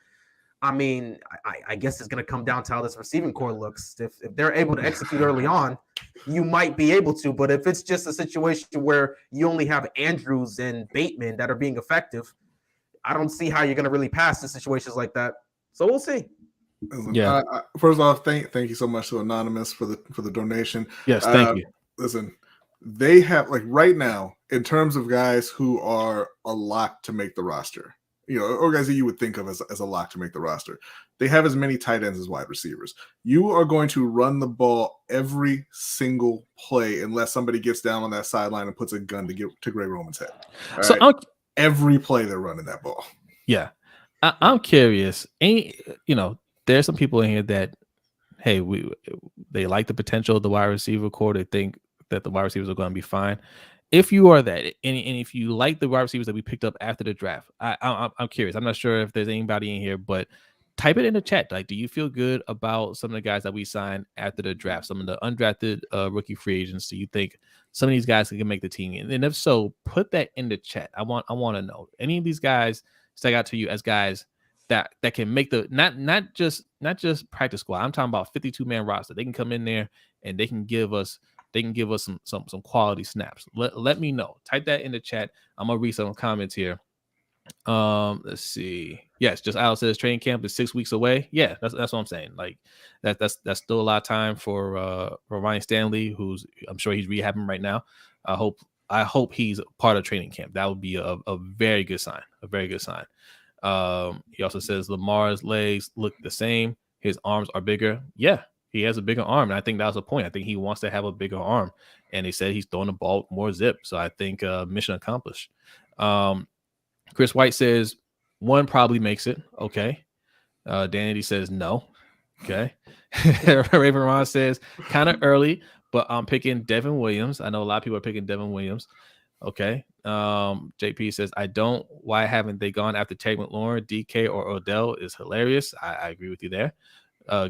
I mean, I guess it's going to come down to how this receiving core looks. If they're able to execute early on, you might be able to. But if it's just a situation where you only have Andrews and Bateman that are being effective, I don't see how you're going to really pass in situations like that. So we'll see. Yeah. First off, thank you so much to Anonymous for the donation. Yes, thank you. Listen, they have like right now in terms of guys who are a lock to make the roster, or guys that you would think of as a lock to make the roster. They have as many tight ends as wide receivers. You are going to run the ball every single play unless somebody gets down on that sideline and puts a gun to Greg Roman's head. So every play they're running that ball. Yeah, I'm curious. There's some people in here that, hey, they like the potential of the wide receiver core. They think that the wide receivers are going to be fine. If you are that, and if you like the wide receivers that we picked up after the draft, I'm curious. I'm not sure if there's anybody in here, but type it in the chat. Like, do you feel good about some of the guys that we signed after the draft? Some of the undrafted rookie free agents. Do you think some of these guys can make the team? And if so, put that in the chat. I want to know. Any of these guys stick out to you as guys that can make the not just practice squad. I'm talking about 52-man roster. They can come in there and they can give us some quality snaps. Let me know. Type that in the chat. I'm gonna read some comments here. Let's see. Yes, just Al says training camp is 6 weeks away. Yeah, that's what I'm saying. Like that's still a lot of time for Ryan Stanley, who's I'm sure he's rehabbing right now. I hope he's part of training camp. That would be a very good sign. A very good sign. He also says Lamar's legs look the same. His arms are bigger. Yeah, he has a bigger arm. And I think that was the point. I think he wants to have a bigger arm. And they said he's throwing the ball more zip. So I think mission accomplished. Chris White says one probably makes it. Okay. Danity says no. Okay. Raven Ron says kind of early, but I'm picking Devin Williams. I know a lot of people are picking Devin Williams. Okay. JP says, why haven't they gone after Terry McLaurin, DK, or Odell is hilarious. I agree with you there.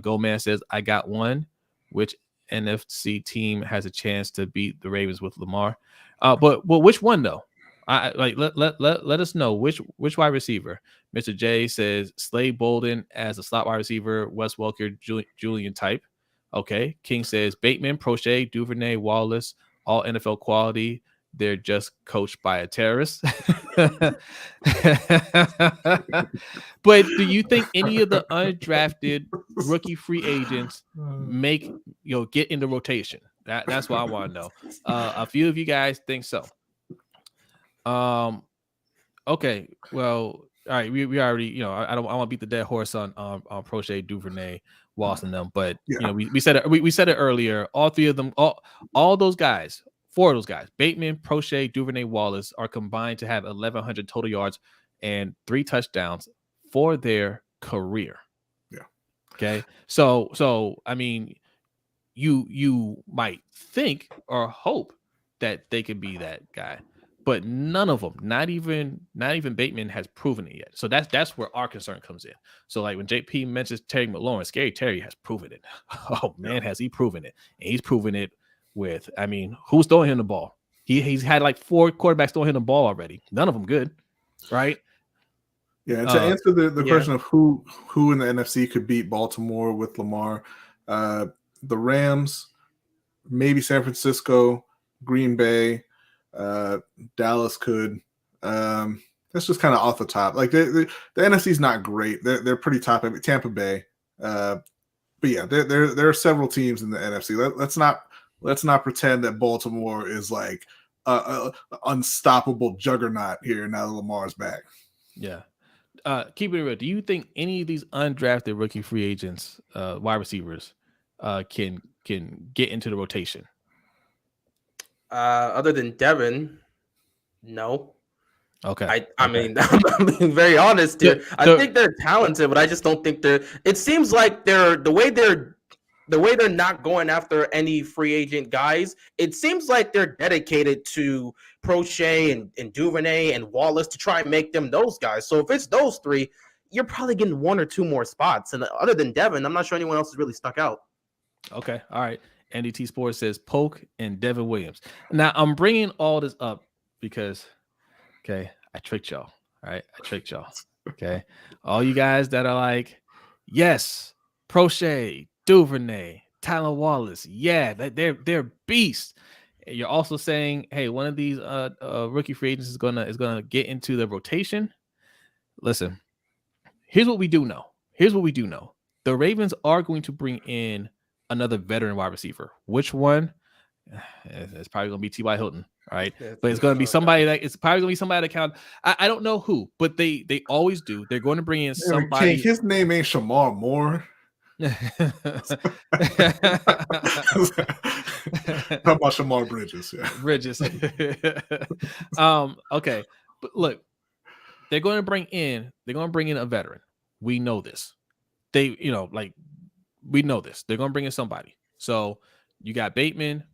Goldman says, I got one. Which NFC team has a chance to beat the Ravens with Lamar? But which one though? Let us know which wide receiver. Mr. J says Slade Bolden as a slot wide receiver, Wes Welker, Julian type. Okay. King says Bateman, Prochet, Duvernay, Wallace, all NFL quality. They're just coached by a terrorist. But do you think any of the undrafted rookie free agents get in the rotation? That's what I want to know. A few of you guys think so. Okay. Well, all right. We already, I want to beat the dead horse on Prochet, Duvernay, Wallace, and them. But we said it. We said it earlier. All three of them, all those guys. 4 of those guys, Bateman, Prochet, Duvernay, Wallace, are combined to have 1,100 total yards and 3 touchdowns for their career. Yeah. Okay. So I mean, you might think or hope that they could be that guy, but none of them, not even Bateman, has proven it yet. So that's where our concern comes in. So like when JP mentions Terry McLaurin, Scary Terry has proven it. Oh man, has he proven it? And he's proven it. With, I mean, who's throwing him the ball? He's had like 4 quarterbacks throwing him the ball already. None of them good, right? Yeah. And to answer the question of who in the NFC could beat Baltimore with Lamar, the Rams, maybe San Francisco, Green Bay, Dallas could. That's just kind of off the top. Like the NFC is not great. They're pretty top heavy. Tampa Bay, but yeah, there are several teams in the NFC. Let's not pretend that Baltimore is like a unstoppable juggernaut here now that Lamar's back. Yeah. Keep it real. Do you think any of these undrafted rookie free agents, wide receivers, can get into the rotation? Other than Devin, no. Okay. I mean, I'm being very honest here. I think they're talented, but I just don't think they're. It seems like the way they're not going after any free agent guys, it seems like they're dedicated to Prochet and Duvernay and Wallace to try and make them those guys. So if it's those 3, you're probably getting 1 or 2 more spots. And other than Devin, I'm not sure anyone else has really stuck out. Okay. All right. NDT Sports says Polk and Devin Williams. Now, I'm bringing all this up because, okay, I tricked y'all. All right. I tricked y'all. Okay. All you guys that are like, yes, Prochet, Duvernay, Tyler Wallace, yeah, they're beasts. You're also saying, hey, one of these rookie free agents is gonna get into the rotation. Listen, here's what we do know. the Ravens are going to bring in another veteran wide receiver. Which one? It's probably going to be T.Y. Hilton, right? But it's going to be somebody it's probably going to be somebody that count. I don't know who, but they always do. They're going to bring in somebody. His name ain't Shamar Moore. How about Shamar Bridges? Yeah. Bridges. Okay, but look, they're going to bring in a veteran. We know this. We know this. They're going to bring in somebody. So you got Bateman,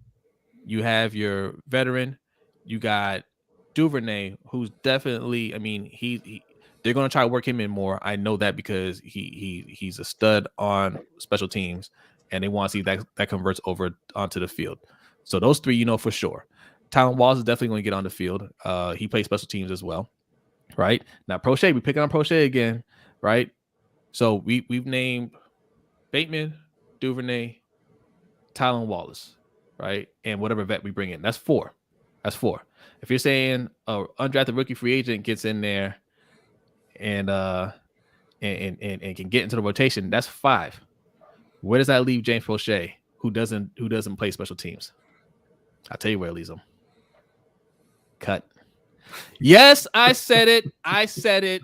you have your veteran, you got Duvernay, who's definitely. I mean, they're going to try to work him in more. I know that because he's a stud on special teams, and they want to see that converts over onto the field. So those three, for sure. Tylan Walls is definitely going to get on the field. He plays special teams as well, right? Now, Prochet, we picking on Prochet again, right? So we've named Bateman, Duvernay, Tylan Wallace, right? And whatever vet we bring in. That's four. If you're saying an undrafted rookie free agent gets in there and can get into the rotation, that's 5. Where does that leave James Prochet, who doesn't play special teams? I'll tell you where it leaves him. Cut. Yes, I said it.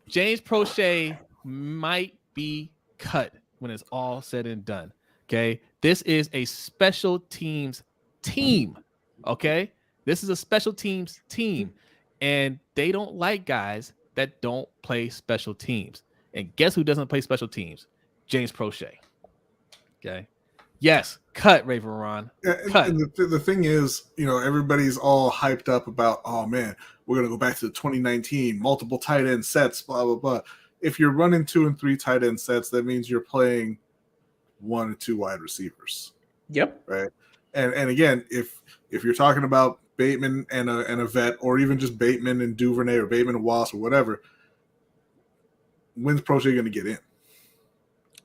James Prochet might be cut when it's all said and done. Okay. This is a special teams team. Okay. This is a special teams team. And they don't like guys that don't play special teams. And guess who doesn't play special teams? James Prochet. Okay. Yes. Cut, Raven Ron. Cut. And the thing is, everybody's all hyped up about, oh man, we're going to go back to the 2019 multiple tight end sets, blah, blah, blah. If you're running 2 and 3 tight end sets, that means you're playing 1 or 2 wide receivers. Yep. Right. And again, if you're talking about Bateman and a vet, or even just Bateman and Duvernay or Bateman and Wallace or whatever, when's Prochet going to get in?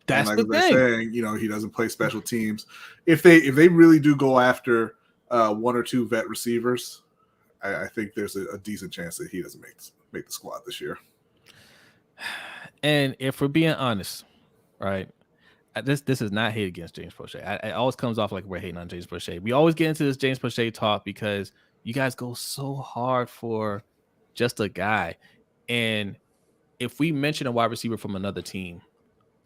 That's and like the thing. Saying, he doesn't play special teams. If they really do go after 1 or 2 vet receivers, I think there's a decent chance that he doesn't make the squad this year. And if we're being honest, right, this is not hate against James Prochet. It always comes off like we're hating on James Prochet. We always get into this James Prochet talk because you guys go so hard for just a guy. And if we mention a wide receiver from another team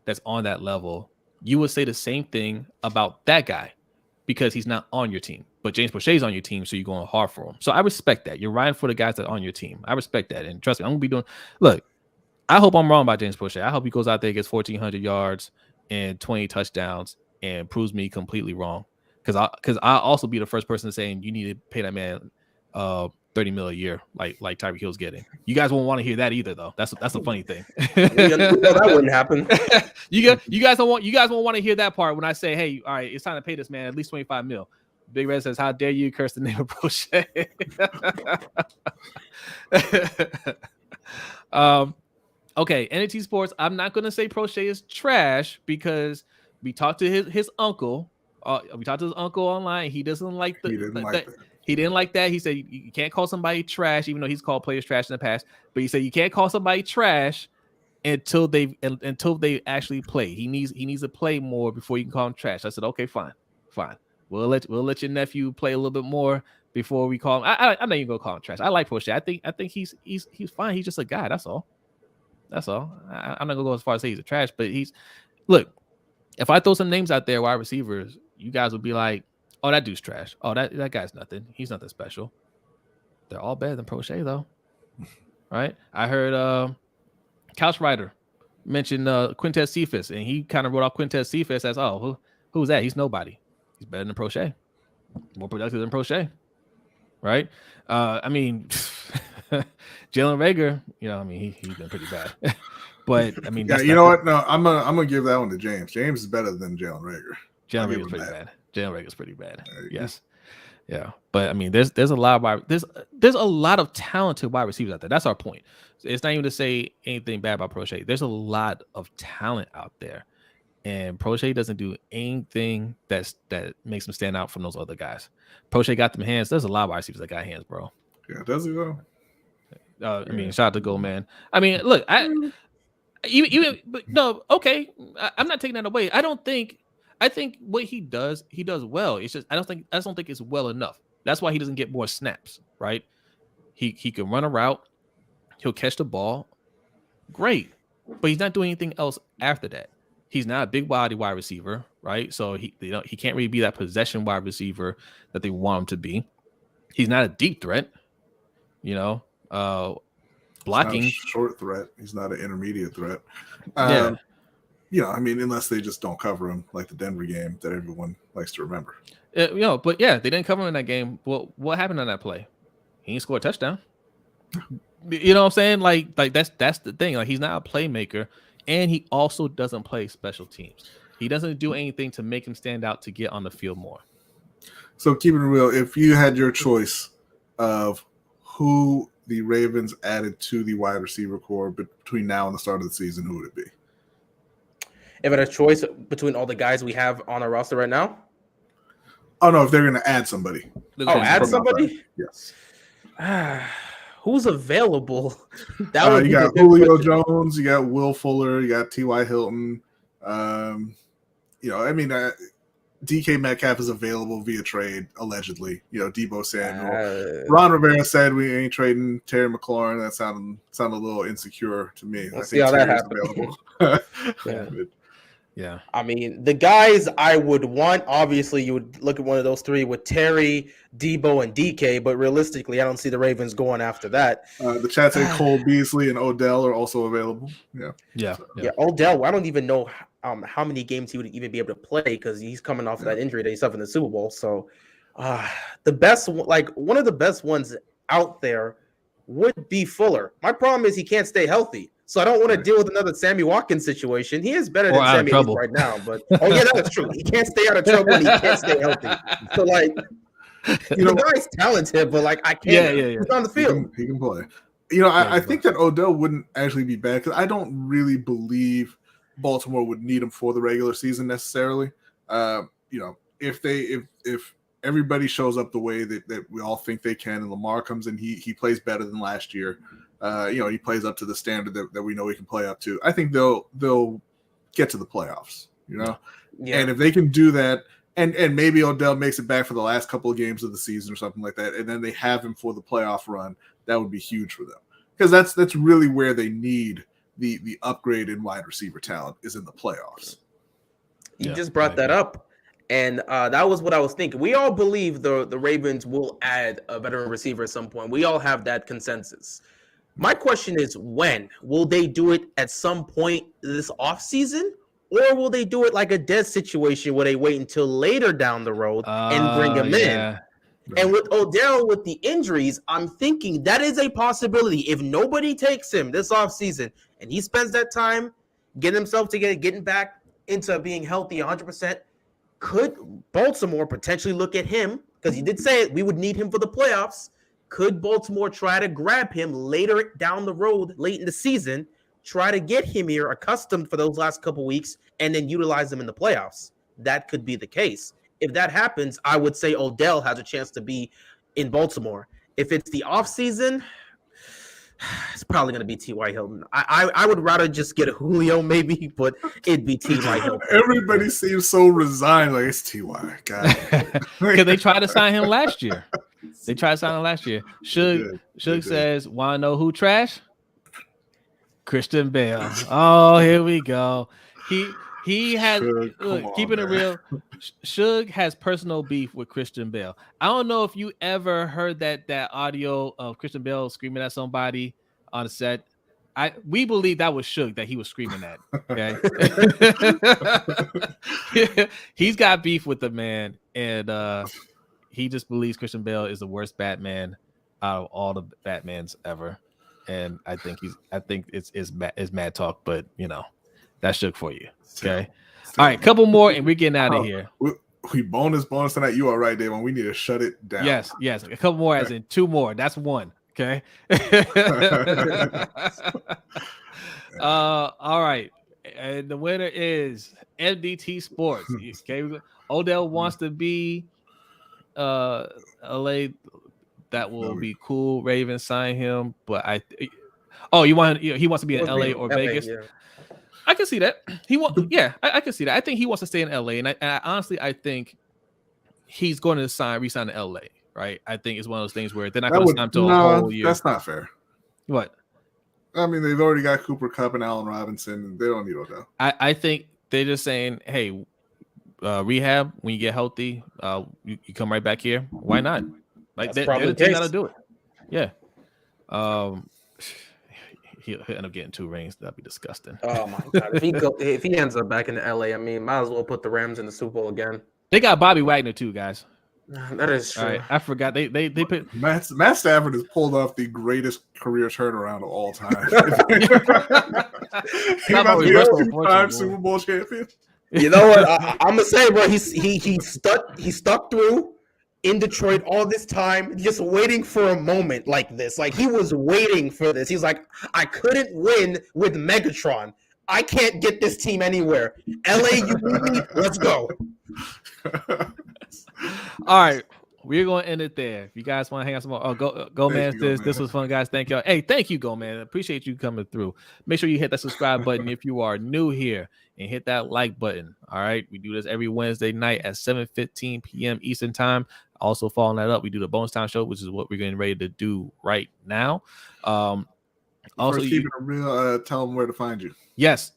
that's on that level, you would say the same thing about that guy because he's not on your team. But James Prochet's on your team, so you're going hard for him. So I respect that. You're riding for the guys that are on your team. I respect that. And trust me, I'm going to be doing – look, I hope I'm wrong about James Prochet. I hope he goes out there, gets 1,400 yards and 20 touchdowns and proves me completely wrong. Because I'll also be the first person saying you need to pay that man $30 million a year, like Tyreek Hill's getting. You guys won't want to hear that either, though. That's the funny thing. That wouldn't happen. you guys won't want to hear that part when I say, hey, all right, it's time to pay this man at least $25 million. Big Red says, how dare you curse the name of Prochet? Okay, NXT Sports. I'm not going to say Prochet is trash because we talked to his uncle. We talked to his uncle online. He doesn't like He didn't like that. He said you can't call somebody trash, even though he's called players trash in the past. But he said you can't call somebody trash until they actually play. He needs to play more before you can call him trash. I said, okay, fine. We'll let your nephew play a little bit more before we call him. I'm not even gonna call him trash. I like Prochet. I think he's fine. He's just a guy. That's all. I'm not gonna go as far as say he's a trash, but look. If I throw some names out there, wide receivers, you guys would be like, "Oh, that dude's trash. Oh, that guy's nothing. He's nothing special." They're all better than Prochet, though, right? I heard Couch Rider mention Quintez Cephas, and he kind of wrote off Quintez Cephas as, "Oh, who's that? He's nobody. He's better than Prochet, more productive than Prochet." Right? I mean, Jalen Reagor, he's been pretty bad. But I mean, yeah, you know what? No, I'm gonna give that one to James. James is better than Jalen Reagor. Jalen Reagor's pretty bad. Jalen Reagor's pretty bad. Yes, yeah. But I mean, there's a lot of there's a lot of talented wide receivers out there. That's our point. It's not even to say anything bad about Prochet. There's a lot of talent out there, and Prochet doesn't do anything that makes him stand out from those other guys. Prochet got them hands. There's a lot of wide receivers that got hands, bro. Yeah, does he though? I mean, shout out to Go Man. I mean, look, But no, okay. I'm not taking that away. I think what he does well. It's just I just don't think it's well enough. That's why he doesn't get more snaps, right? He can run a route, he'll catch the ball, great, but he's not doing anything else after that. He's not a big body wide receiver, right? So he can't really be that possession wide receiver that they want him to be. He's not a deep threat, blocking. He's not a short threat. He's not an intermediate threat. Unless they just don't cover him like the Denver game that everyone likes to remember. But yeah, they didn't cover him in that game. Well, what happened on that play? He didn't score a touchdown. You know what I'm saying? Like that's the thing. Like he's not a playmaker, and he also doesn't play special teams. He doesn't do anything to make him stand out to get on the field more. So keeping it real, if you had your choice of who the Ravens added to the wide receiver core between now and the start of the season, who would it be? If I had a choice between all the guys we have on our roster right now? Oh, no, if they're going to add somebody. Add somebody? Yes. Who's available? That would you got Julio Jones, you got Will Fuller, you got T.Y. Hilton. DK Metcalf is available via trade, allegedly. Debo Samuel. Ron Rivera said we ain't trading Terry McLaurin. That sounded a little insecure to me. We'll see how that happens. Yeah. I mean, the guys I would want, obviously, you would look at one of those three with Terry, Debo, and DK, but realistically, I don't see the Ravens going after that. The chat said Cole Beasley and Odell are also available. Yeah. Odell, I don't even know how many games he would even be able to play because he's coming off of that injury that he suffered in the Super Bowl. So the best, one of the best ones out there would be Fuller. My problem is he can't stay healthy. So I don't want to deal with another Sammy Watkins situation. He is better than Sammy right now, but that's true. He can't stay out of trouble and he can't stay healthy. So the guy's talented, but I can't. He's on the field. He can play. I think that Odell wouldn't actually be bad because I don't really believe Baltimore would need him for the regular season necessarily. If everybody shows up the way that we all think they can, and Lamar comes in, he plays better than last year. He plays up to the standard that we know he can play up to. I think they'll get to the playoffs, And if they can do that, and maybe Odell makes it back for the last couple of games of the season or something like that, and then they have him for the playoff run, that would be huge for them. Because that's really where they need the upgrade in wide receiver talent is in the playoffs. You just brought that up. And that was what I was thinking. We all believe the Ravens will add a veteran receiver at some point. We all have that consensus. My question is, when? Will they do it at some point this offseason? Or will they do it like a Dez situation where they wait until later down the road and bring him in? And with Odell, with the injuries, I'm thinking that is a possibility. If nobody takes him this offseason and he spends that time getting himself together, getting back into being healthy 100%, could Baltimore potentially look at him? Because he did say it, we would need him for the playoffs. Could Baltimore try to grab him later down the road, late in the season, try to get him here accustomed for those last couple weeks, and then utilize him in the playoffs? That could be the case. If that happens, I would say Odell has a chance to be in Baltimore. If it's the offseason, it's probably going to be T.Y. Hilton. I would rather just get a Julio maybe, but it'd be T.Y. Hilton. Everybody seems so resigned, like it's T.Y. God. Because they tried to sign him last year. Suge says, want to know who trash? Christian Bale. Oh, here we go. He has, keeping it real, Suge has personal beef with Christian Bale. I don't know if you ever heard that audio of Christian Bale screaming at somebody on the set. We believe that was Suge that he was screaming at. Okay, he's got beef with the man, and he just believes Christian Bale is the worst Batman out of all the Batmans ever. And I think it's mad talk, but that's Suge for you. Okay. All right, couple more, and we're getting out of here. We bonus tonight. You all right, Davon? We need to shut it down. Yes. A couple more, as in two more. That's one. Okay. All right. And the winner is MDT Sports. Okay. Odell wants to be LA. That will be cool. Ravens sign him, but Oh, he wants to be in LA or Vegas. Yeah. I can see that. I can see that. I think he wants to stay in LA, and I honestly think he's going to resign to LA. Right? I think it's one of those things where they're not going to sign to a whole year. That's not fair. What? I mean, they've already got Cooper Kupp and Allen Robinson. They don't need Odell. I think they're just saying, hey, rehab, when you get healthy, you come right back here. Why not? Like they're the team that'll do it. Yeah. He'll end up getting 2 rings. That'd be disgusting. Oh my god! If he ends up back in the LA, I mean, might as well put the Rams in the Super Bowl again. They got Bobby Wagner too, guys. That is true. All right, I forgot they put Matt Stafford has pulled off the greatest career turnaround of all time. He about to be a 2-time Super Bowl champion. You know what? I'm gonna say, bro. He stuck through in Detroit all this time, just waiting for a moment like this. Like he was waiting for this. He's like, I couldn't win with Megatron. I can't get this team anywhere. LA, you beat me. Let's go. All right, we're going to end it there. If you guys want to hang out some more, go man. This was fun, guys. Thank y'all. Hey, thank you, Go Man. Appreciate you coming through. Make sure you hit that subscribe button if you are new here, and hit that like button. All right, we do this every Wednesday night at 7:15 p.m. Eastern time. Also, following that up, we do the Bonus Time Show, which is what we're getting ready to do right now. Also, Keeping It Real. Tell them where to find you. Yes.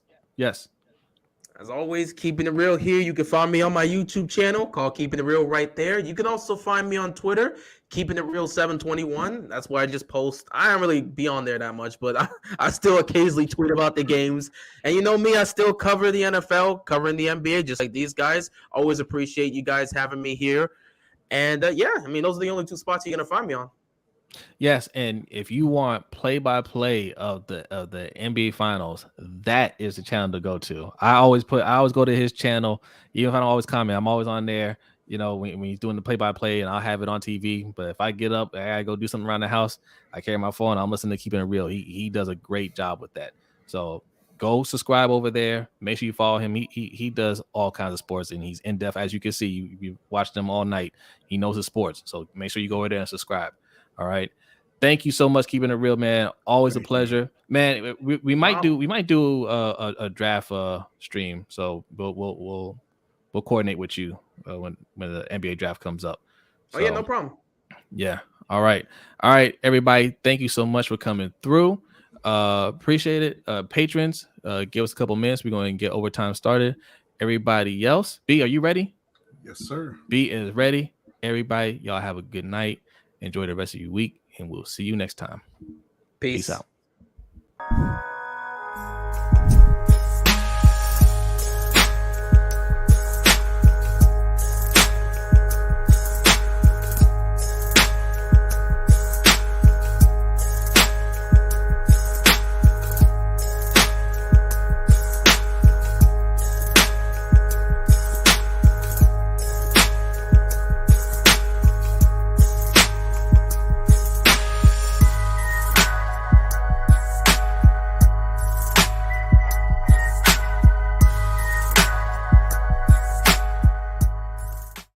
As always, keeping it real here. You can find me on my YouTube channel called Keeping It Real right there. You can also find me on Twitter, Keeping It Real 721. That's where I just post. I don't really be on there that much, but I still occasionally tweet about the games. And you know me, I still cover the NFL, covering the NBA, just like these guys. Always appreciate you guys having me here. And yeah, I mean, those are the only 2 spots you're gonna find me on. Yes, and if you want play-by-play of the NBA Finals, that is the channel to go to. I always go to his channel, even if I don't always comment. I'm always on there. You know, when he's doing the play-by-play, and I'll have it on TV. But if I get up, I gotta go do something around the house, I carry my phone. I'm listening to Keeping It Real. He does a great job with that. So go subscribe over there. Make sure you follow him. He does all kinds of sports, and he's in depth. As you can see, you watched him all night. He knows his sports. So make sure you go over there and subscribe. All right. Thank you so much, Keeping It Real, man. Always a pleasure, man. We might do a draft stream, so we'll coordinate with you when the NBA draft comes up. So, oh yeah, no problem. Yeah. All right, everybody. Thank you so much for coming through. Appreciate it, patrons. Give us a couple minutes. We're going to get overtime started. Everybody else, B, are you ready? Yes, sir. B is ready. Everybody, y'all have a good night. Enjoy the rest of your week. And we'll see you next time. Peace out.